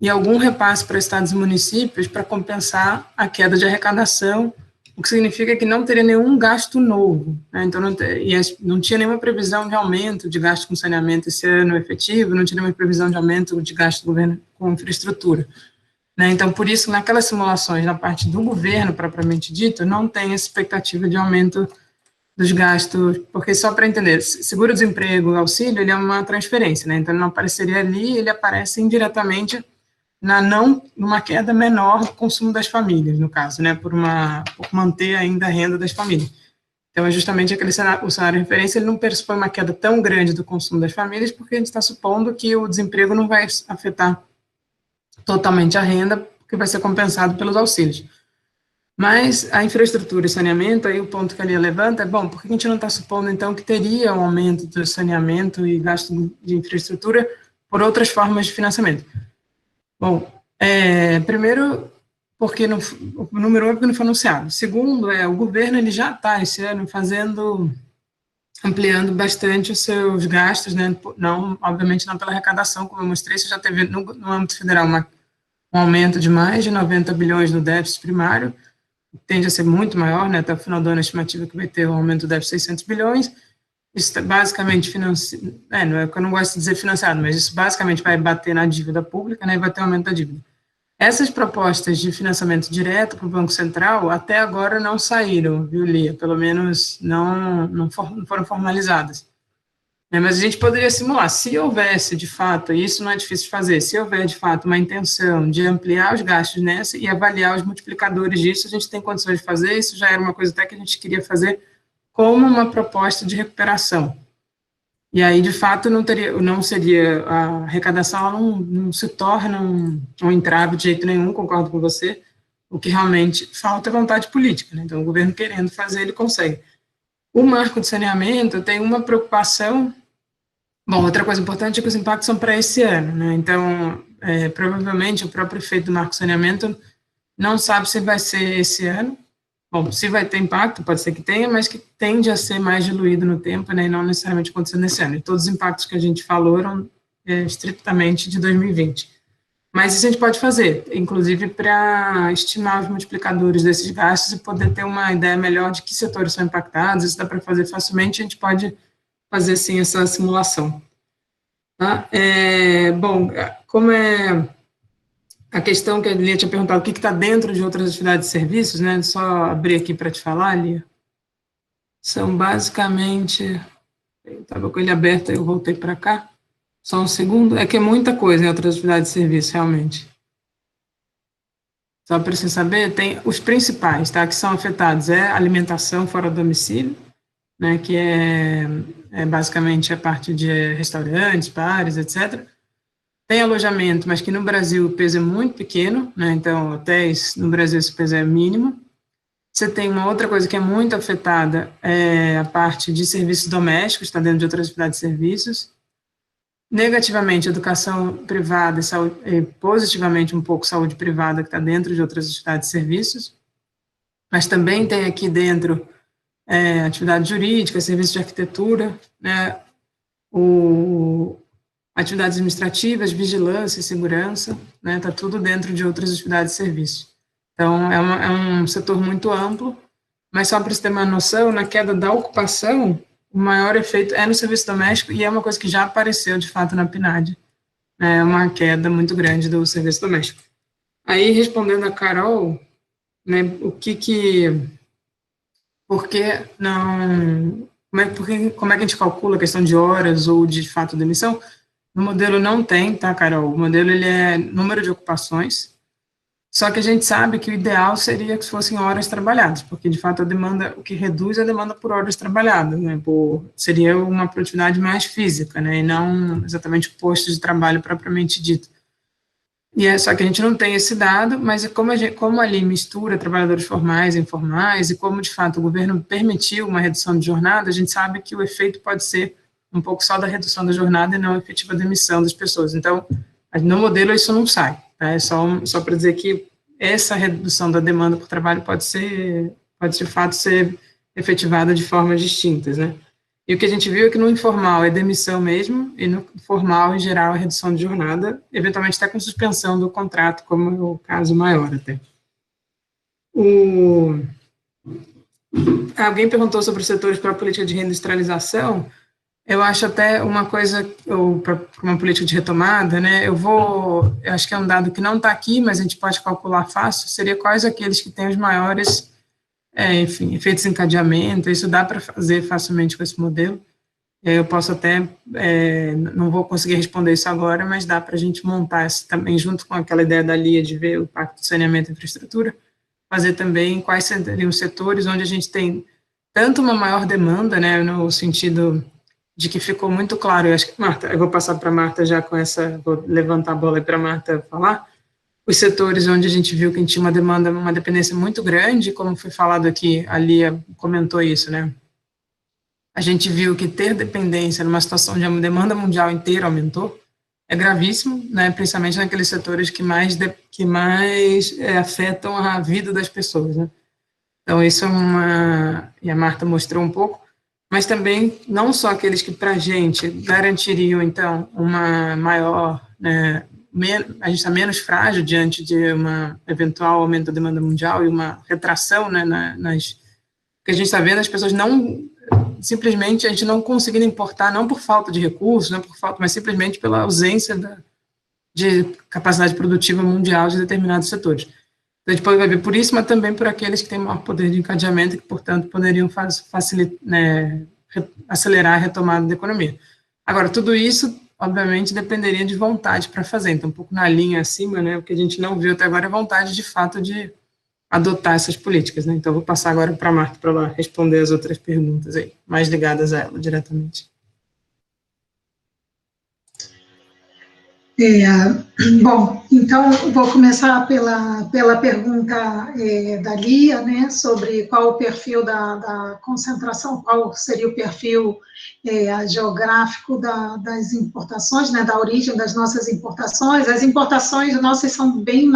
C: e algum repasse para estados e municípios para compensar a queda de arrecadação, o que significa que não teria nenhum gasto novo, né? Então, não tinha nenhuma previsão de aumento de gasto com saneamento esse ano efetivo, não tinha nenhuma previsão de aumento de gasto do governo com infraestrutura, né? Então, por isso, naquelas simulações, na parte do governo, propriamente dito, não tem essa expectativa de aumento dos gastos, porque só para entender, seguro-desemprego, auxílio, ele é uma transferência, né? Então, ele não apareceria ali, ele aparece indiretamente numa queda menor do consumo das famílias, no caso, né, por manter ainda a renda das famílias. Então, é justamente o salário de referência, ele não pressupõe uma queda tão grande do consumo das famílias, porque a gente está supondo que o desemprego não vai afetar totalmente a renda, porque vai ser compensado pelos auxílios. Mas a infraestrutura e saneamento, aí o ponto que a Lia levanta é, bom, por que a gente não está supondo, então, que teria um aumento do saneamento e gasto de infraestrutura por outras formas de financiamento? Bom, primeiro, porque o número 1 é porque não foi anunciado. Segundo, o governo ele já está, esse ano, ampliando bastante os seus gastos, né? Não, obviamente não pela arrecadação, como eu mostrei, você já teve no âmbito federal um aumento de mais de 90 bilhões no déficit primário, tende a ser muito maior, né? Até o final do ano a estimativa que vai ter um aumento do déficit de 600 bilhões, isso basicamente não é que eu não gosto de dizer financiado, mas isso basicamente vai bater na dívida pública, né? E vai ter um aumento da dívida. Essas propostas de financiamento direto para o Banco Central até agora não saíram, viu, Lia? Pelo menos não foram formalizadas. Mas a gente poderia simular, se houvesse, de fato, e isso não é difícil de fazer, se houver, de fato, uma intenção de ampliar os gastos nessa e avaliar os multiplicadores disso, a gente tem condições de fazer, isso já era uma coisa até que a gente queria fazer como uma proposta de recuperação. E aí, de fato, não seria, a arrecadação não se torna um entrave de jeito nenhum, concordo com você, o que realmente falta é vontade política, né? Então, o governo querendo fazer, ele consegue. O marco de saneamento tem uma preocupação, bom, outra coisa importante é que os impactos são para esse ano, né? Então, provavelmente, o próprio efeito do marco de saneamento não sabe se vai ser esse ano. Bom, se vai ter impacto, pode ser que tenha, mas que tende a ser mais diluído no tempo, né, e não necessariamente acontecendo nesse ano. E todos os impactos que a gente falou eram estritamente de 2020. Mas isso a gente pode fazer, inclusive para estimar os multiplicadores desses gastos e poder ter uma ideia melhor de que setores são impactados, isso dá para fazer facilmente, a gente pode fazer, sim, essa simulação. Tá? Bom, como a questão que a Lia tinha perguntado, o que está dentro de outras atividades e serviços, né? Só abrir aqui para te falar, Lia. São basicamente... Eu estava com ele aberto, aí eu voltei para cá. Só um segundo. É que é muita coisa em outras atividades e serviços, realmente. Só para você saber, tem os principais, tá? Que são afetados. Alimentação fora do domicílio, né? Que basicamente a parte de restaurantes, bares, etc., tem alojamento, mas que no Brasil o peso é muito pequeno, né? Então, hotéis, no Brasil esse peso é mínimo. Você tem uma outra coisa que é muito afetada, a parte de serviços domésticos, está dentro de outras atividades e serviços. Negativamente, educação privada e positivamente um pouco saúde privada, que está dentro de outras atividades e serviços. Mas também tem aqui dentro atividade jurídica, serviço de arquitetura, né? Atividades administrativas, vigilância e segurança, né, está tudo dentro de outras atividades e serviços. Então, é um setor muito amplo, mas só para você ter uma noção, na queda da ocupação, o maior efeito é no serviço doméstico e é uma coisa que já apareceu, de fato, na PNAD, né, uma queda muito grande do serviço doméstico. Aí, respondendo a Carol, né, por que não... Como é que a gente calcula a questão de horas ou de fato de emissão? No modelo não tem, tá, Carol? O modelo ele é número de ocupações, só que a gente sabe que o ideal seria que fossem horas trabalhadas, porque, de fato, o que reduz é a demanda por horas trabalhadas, né? Seria uma produtividade mais física, né? E não exatamente o posto de trabalho propriamente dito. Só que a gente não tem esse dado, mas como ali mistura trabalhadores formais e informais, e como, de fato, o governo permitiu uma redução de jornada, a gente sabe que o efeito pode ser um pouco só da redução da jornada e não efetiva demissão das pessoas. Então, no modelo isso não sai, tá? É só para dizer que essa redução da demanda por trabalho pode de fato ser efetivada de formas distintas, né? E o que a gente viu é que no informal é demissão mesmo, e no formal, em geral, é redução de jornada, eventualmente até com suspensão do contrato, como é o caso maior até. Alguém perguntou sobre os setores para a política de reindustrialização. Eu acho até uma coisa, para uma política de retomada, né, eu acho que é um dado que não está aqui, mas a gente pode calcular fácil, seria quais aqueles que têm os maiores, efeitos de encadeamento, isso dá para fazer facilmente com esse modelo. Eu posso até, não vou conseguir responder isso agora, mas dá para a gente montar isso também, junto com aquela ideia da Lia de ver o impacto do saneamento e infraestrutura, fazer também quais seriam os setores onde a gente tem tanto uma maior demanda, né, no sentido de que ficou muito claro, eu acho que, Marta, eu vou passar para a Marta já com vou levantar a bola para a Marta falar, os setores onde a gente viu que a gente tinha uma demanda, uma dependência muito grande, como foi falado aqui, a Lia comentou isso, né? A gente viu que ter dependência numa situação onde a demanda mundial inteira aumentou é gravíssimo, né? Principalmente naqueles setores que mais afetam a vida das pessoas, né? Então, isso é e a Marta mostrou um pouco, mas também não só aqueles que, para a gente, garantiriam, então, uma maior, né, a gente está menos frágil diante de um eventual aumento da demanda mundial e uma retração, né, que a gente está vendo, as pessoas simplesmente, a gente não conseguindo importar, não por falta de recursos, não por falta, mas simplesmente pela ausência de capacidade produtiva mundial de determinados setores. Então, a gente vai ver por isso, mas também por aqueles que têm maior poder de encadeamento e que, portanto, poderiam acelerar a retomada da economia. Agora, tudo isso, obviamente, dependeria de vontade para fazer. Então, um pouco na linha acima, né, o que a gente não viu até agora é vontade, de fato, de adotar essas políticas, né? Então, vou passar agora para a Marta para ela responder as outras perguntas aí, mais ligadas a ela diretamente.
B: Bom, então, vou começar pela pergunta da Lia, né, sobre qual o perfil da concentração, qual seria o perfil geográfico das importações, né, da origem das nossas importações. As importações nossas são bem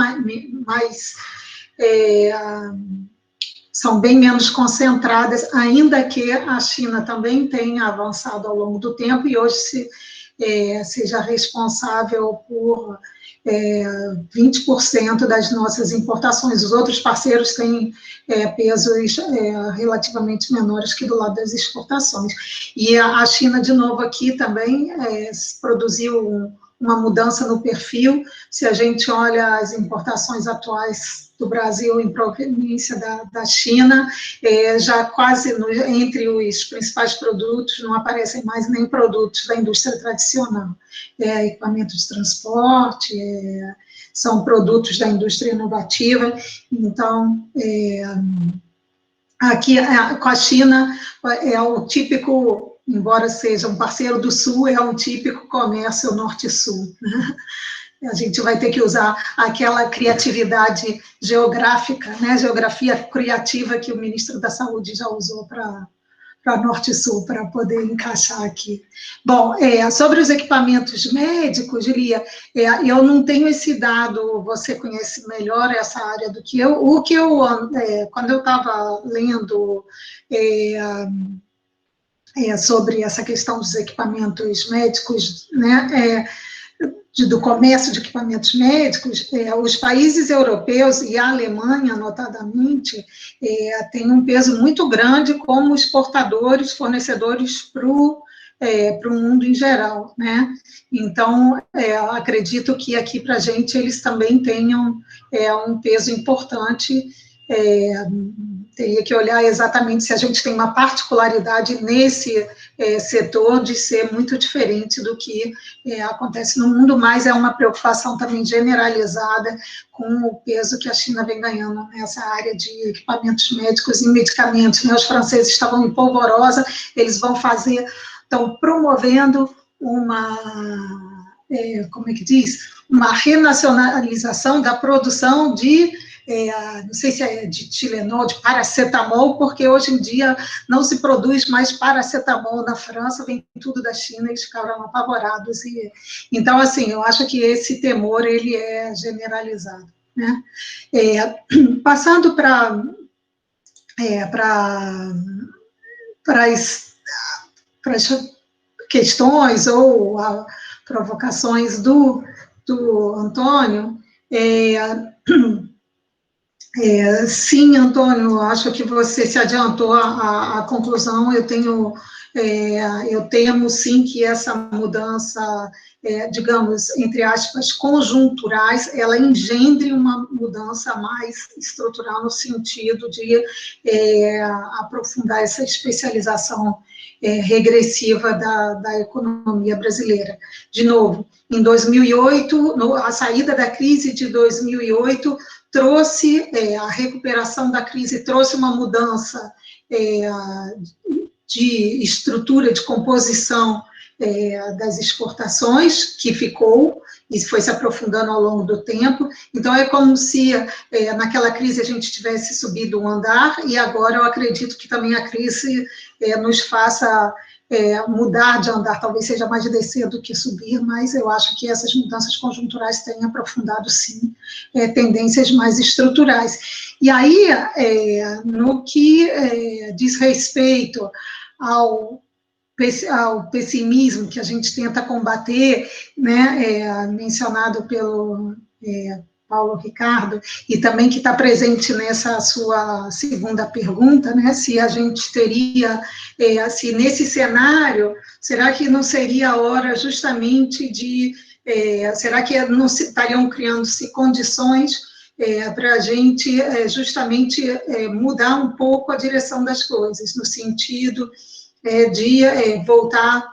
B: são bem menos concentradas, ainda que a China também tenha avançado ao longo do tempo e hoje seja responsável por 20% das nossas importações. Os outros parceiros têm pesos relativamente menores que do lado das exportações. E a China, de novo, aqui também produziu uma mudança no perfil. Se a gente olha as importações atuais do Brasil em proveniência da China, já quase entre os principais produtos não aparecem mais nem produtos da indústria tradicional. Equipamento de transporte, são produtos da indústria inovativa. Então, aqui com a China é o típico, embora seja um parceiro do Sul, é um típico comércio norte-sul, né? A gente vai ter que usar aquela criatividade geográfica, né, geografia criativa que o ministro da Saúde já usou para Norte e Sul, para poder encaixar aqui. Bom, sobre os equipamentos médicos, Lia, eu não tenho esse dado, você conhece melhor essa área do que eu. O que eu, quando eu estava lendo sobre essa questão dos equipamentos médicos, né, do comércio de equipamentos médicos, os países europeus e a Alemanha, notadamente, têm um peso muito grande como exportadores, fornecedores para o mundo em geral, né? Então, acredito que aqui para a gente eles também tenham um peso importante. Teria que olhar exatamente se a gente tem uma particularidade nesse setor de ser muito diferente do que acontece no mundo, mas é uma preocupação também generalizada com o peso que a China vem ganhando nessa área de equipamentos médicos e medicamentos, né? Os franceses estavam em polvorosa, eles estão promovendo como é que diz? Uma renacionalização da produção de não sei se é de Tilenol, de paracetamol, porque hoje em dia não se produz mais paracetamol na França, vem tudo da China, eles ficaram apavorados. Então, assim, eu acho que esse temor, ele é generalizado, né? Passando para as questões ou provocações do Antônio, sim, Antônio, acho que você se adiantou à conclusão. Eu temo sim que essa mudança, digamos, entre aspas, conjunturais, ela engendre uma mudança mais estrutural no sentido de aprofundar essa especialização regressiva da economia brasileira. De novo, em 2008, a saída da crise de 2008 trouxe, a recuperação da crise trouxe uma mudança de estrutura, de composição das exportações, que ficou, e foi se aprofundando ao longo do tempo. Então, é como se naquela crise a gente tivesse subido um andar, e agora eu acredito que também a crise nos faça mudar de andar, talvez seja mais de descer do que subir, mas eu acho que essas mudanças conjunturais têm aprofundado, sim, tendências mais estruturais. E aí, no que diz respeito ao pessimismo que a gente tenta combater, né, mencionado pelo Paulo Ricardo, e também que está presente nessa sua segunda pergunta, né, se a gente teria, se nesse cenário, será que não seria a hora justamente de, será que não estariam criando-se condições para a gente justamente mudar um pouco a direção das coisas, no sentido de voltar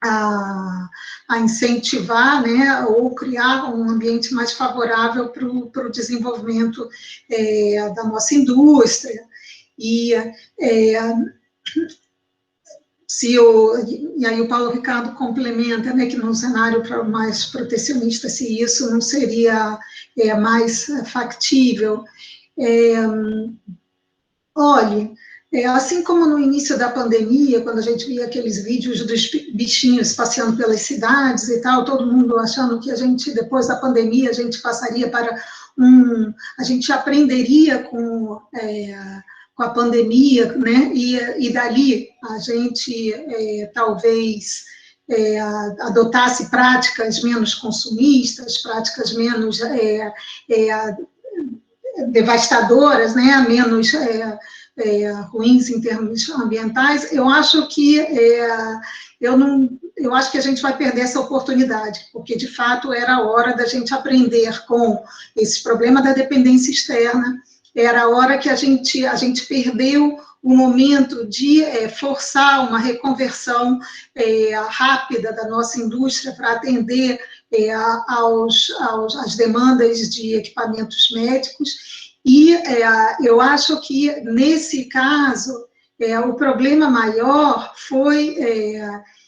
B: a incentivar, né, ou criar um ambiente mais favorável para o desenvolvimento da nossa indústria. E e aí o Paulo Ricardo complementa, né, que num cenário mais protecionista, se isso não seria mais factível. Olhe, assim como no início da pandemia, quando a gente via aqueles vídeos dos bichinhos passeando pelas cidades e tal, todo mundo achando que a gente, depois da pandemia, a gente passaria para a gente aprenderia com a pandemia, né, e dali a gente talvez adotasse práticas menos consumistas, práticas menos devastadoras, né, menos ruins em termos ambientais. Eu acho que eu acho que a gente vai perder essa oportunidade, porque de fato era a hora da gente aprender com esse problema da dependência externa. Era a hora que a gente perdeu o momento de forçar uma reconversão rápida da nossa indústria para atender às demandas de equipamentos médicos. E eu acho que, nesse caso, o problema maior foi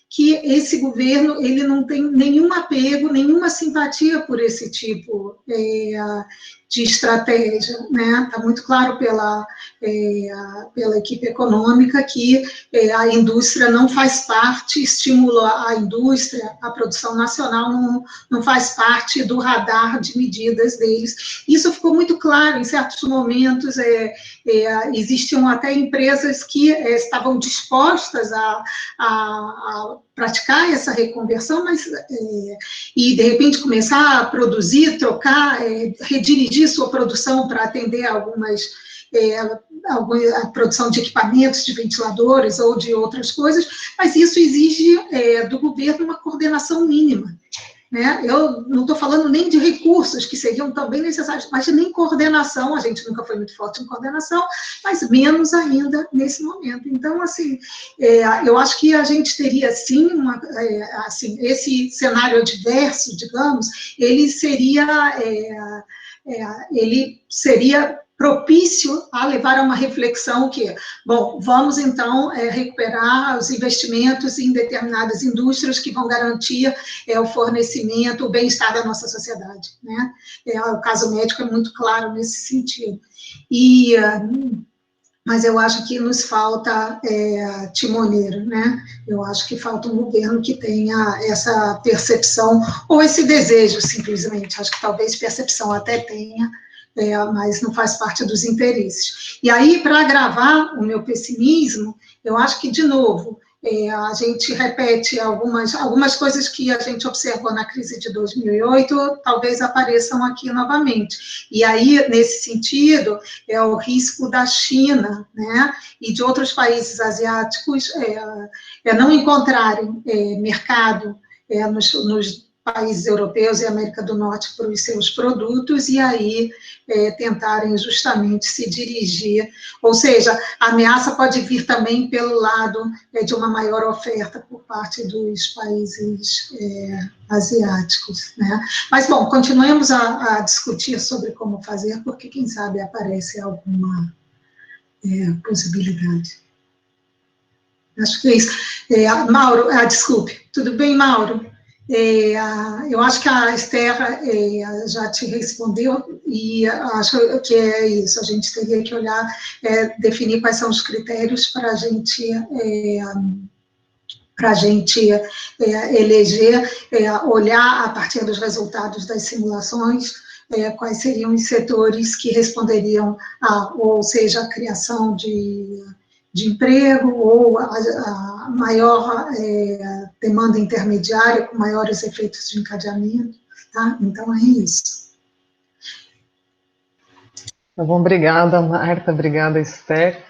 B: que esse governo ele não tem nenhum apego, nenhuma simpatia por esse tipo de estratégia, né? Está muito claro pela equipe econômica que a indústria não faz parte, estimula a indústria, a produção nacional não faz parte do radar de medidas deles. Isso ficou muito claro em certos momentos. Existiam até empresas que estavam dispostas a praticar essa reconversão, mas e de repente começar a produzir, trocar, redirigir sua produção para atender a produção de equipamentos, de ventiladores ou de outras coisas, mas isso exige do governo uma coordenação mínima. Né? Eu não estou falando nem de recursos que seriam também necessários, mas nem coordenação. A gente nunca foi muito forte em coordenação, mas menos ainda nesse momento. Então, assim, eu acho que a gente teria, sim, esse cenário adverso, digamos, ele seria propício a levar a uma reflexão que, bom, vamos então recuperar os investimentos em determinadas indústrias que vão garantir o fornecimento, o bem-estar da nossa sociedade, né? O caso médico é muito claro nesse sentido. Mas eu acho que nos falta timoneiro, né? Eu acho que falta um governo que tenha essa percepção, ou esse desejo, simplesmente. Acho que talvez percepção até tenha, mas não faz parte dos interesses. E aí, para agravar o meu pessimismo, eu acho que, de novo, a gente repete algumas coisas que a gente observou na crise de 2008, talvez apareçam aqui novamente. E aí, nesse sentido, o risco da China, né, e de outros países asiáticos não encontrarem mercado nos países europeus e América do Norte para os seus produtos, e aí tentarem justamente se dirigir, ou seja, a ameaça pode vir também pelo lado de uma maior oferta por parte dos países asiáticos, né? Mas, bom, continuemos a discutir sobre como fazer, porque, quem sabe, aparece alguma possibilidade. Acho que é isso. Mauro, desculpe, tudo bem, Mauro? Eu acho que a Esther já te respondeu, e acho que é isso, a gente teria que olhar, definir quais são os critérios para a gente eleger, olhar a partir dos resultados das simulações, quais seriam os setores que responderiam ou seja, a criação de emprego, ou a maior demanda intermediária, com maiores efeitos de encadeamento, tá? Então, é isso.
A: Tá bom, obrigada, Marta, obrigada, Esther.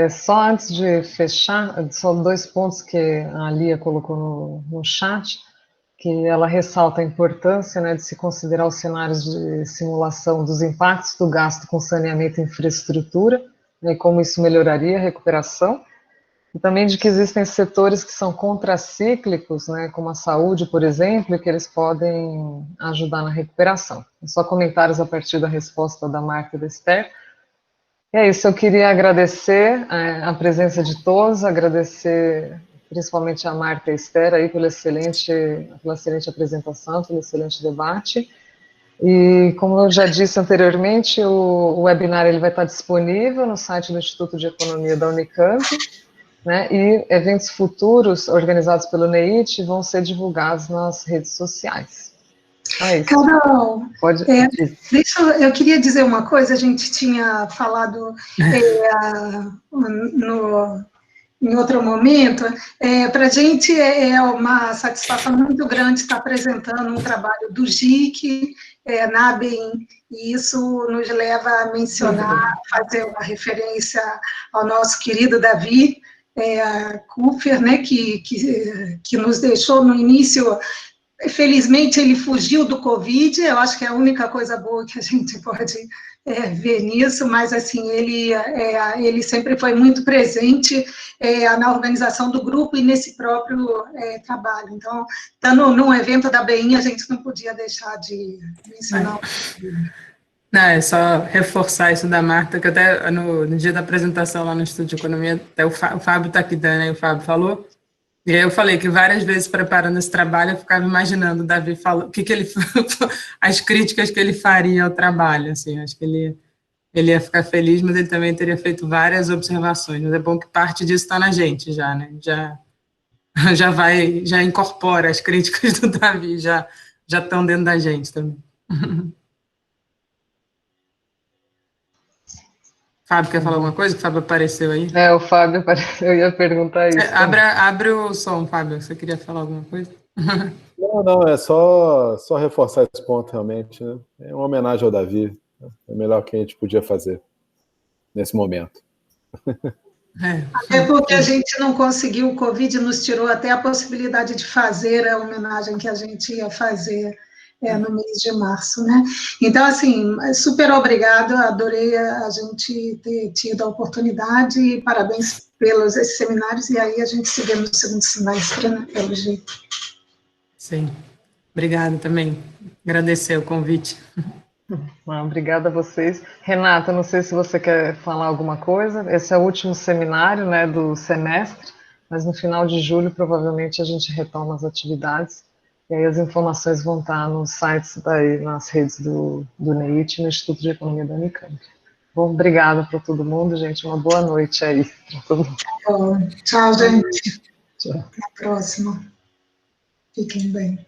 A: Só antes de fechar, só 2 pontos que a Lia colocou no chat, que ela ressalta a importância, né, de se considerar os cenários de simulação dos impactos do gasto com saneamento e infraestrutura, né, como isso melhoraria a recuperação, e também de que existem setores que são contracíclicos, né, como a saúde, por exemplo, e que eles podem ajudar na recuperação. Só comentários a partir da resposta da Marta e da Esther. E é isso, eu queria agradecer a presença de todos, agradecer principalmente a Marta e a Esther aí pela excelente apresentação, pelo excelente debate. E como eu já disse anteriormente, o webinar ele vai estar disponível no site do Instituto de Economia da Unicamp, né, e eventos futuros organizados pelo NEIT vão ser divulgados nas redes sociais. É isso.
B: Carol,
A: Pode
B: eu queria dizer uma coisa, a gente tinha falado em outro momento, para a gente é uma satisfação muito grande estar apresentando um trabalho do GIC, na ABEM, e isso nos leva a mencionar, fazer uma referência ao nosso querido Davi Kupfer, né, que nos deixou no início. Felizmente, ele fugiu do Covid, eu acho que é a única coisa boa que a gente pode ver nisso, mas, assim, ele sempre foi muito presente na organização do grupo e nesse próprio trabalho. Então, estando num evento da BEIN, a gente não podia deixar de mencionar.
C: Não, é só reforçar isso da Marta, que até no dia da apresentação lá no Instituto de Economia, até o Fábio está aqui, né, o Fábio falou. E aí eu falei que várias vezes preparando esse trabalho eu ficava imaginando o Davi falando, as críticas que ele faria ao trabalho, assim, acho que ele ia ficar feliz, mas ele também teria feito várias observações, mas é bom que parte disso está na gente já, né, já incorpora as críticas do Davi, já estão dentro da gente também. Fábio, quer falar alguma coisa? O Fábio apareceu aí.
A: O Fábio apareceu, eu ia perguntar isso.
C: Abre o som, Fábio, você queria falar alguma coisa?
E: Não, é só reforçar esse ponto, realmente, né? É uma homenagem ao Davi, né? É o melhor que a gente podia fazer nesse momento.
B: Até porque a gente não conseguiu, o Covid nos tirou até a possibilidade de fazer a homenagem que a gente ia fazer no mês de março, né? Então, assim, super obrigada, adorei a gente ter tido a oportunidade, e parabéns pelos esses seminários, e aí a gente se vê no segundo semestre, né, pelo jeito.
C: Sim, obrigada também, agradecer o convite.
A: Obrigada a vocês. Renata, não sei se você quer falar alguma coisa, esse é o último seminário, né, do semestre, mas no final de julho provavelmente a gente retoma as atividades, e aí as informações vão estar nos sites, nas redes do NEIT e no Instituto de Economia da Unicamp. Bom, obrigada para todo mundo, gente, uma boa noite aí para todo mundo.
B: Bom, tchau, gente.
A: Tchau.
B: Até a próxima. Fiquem bem.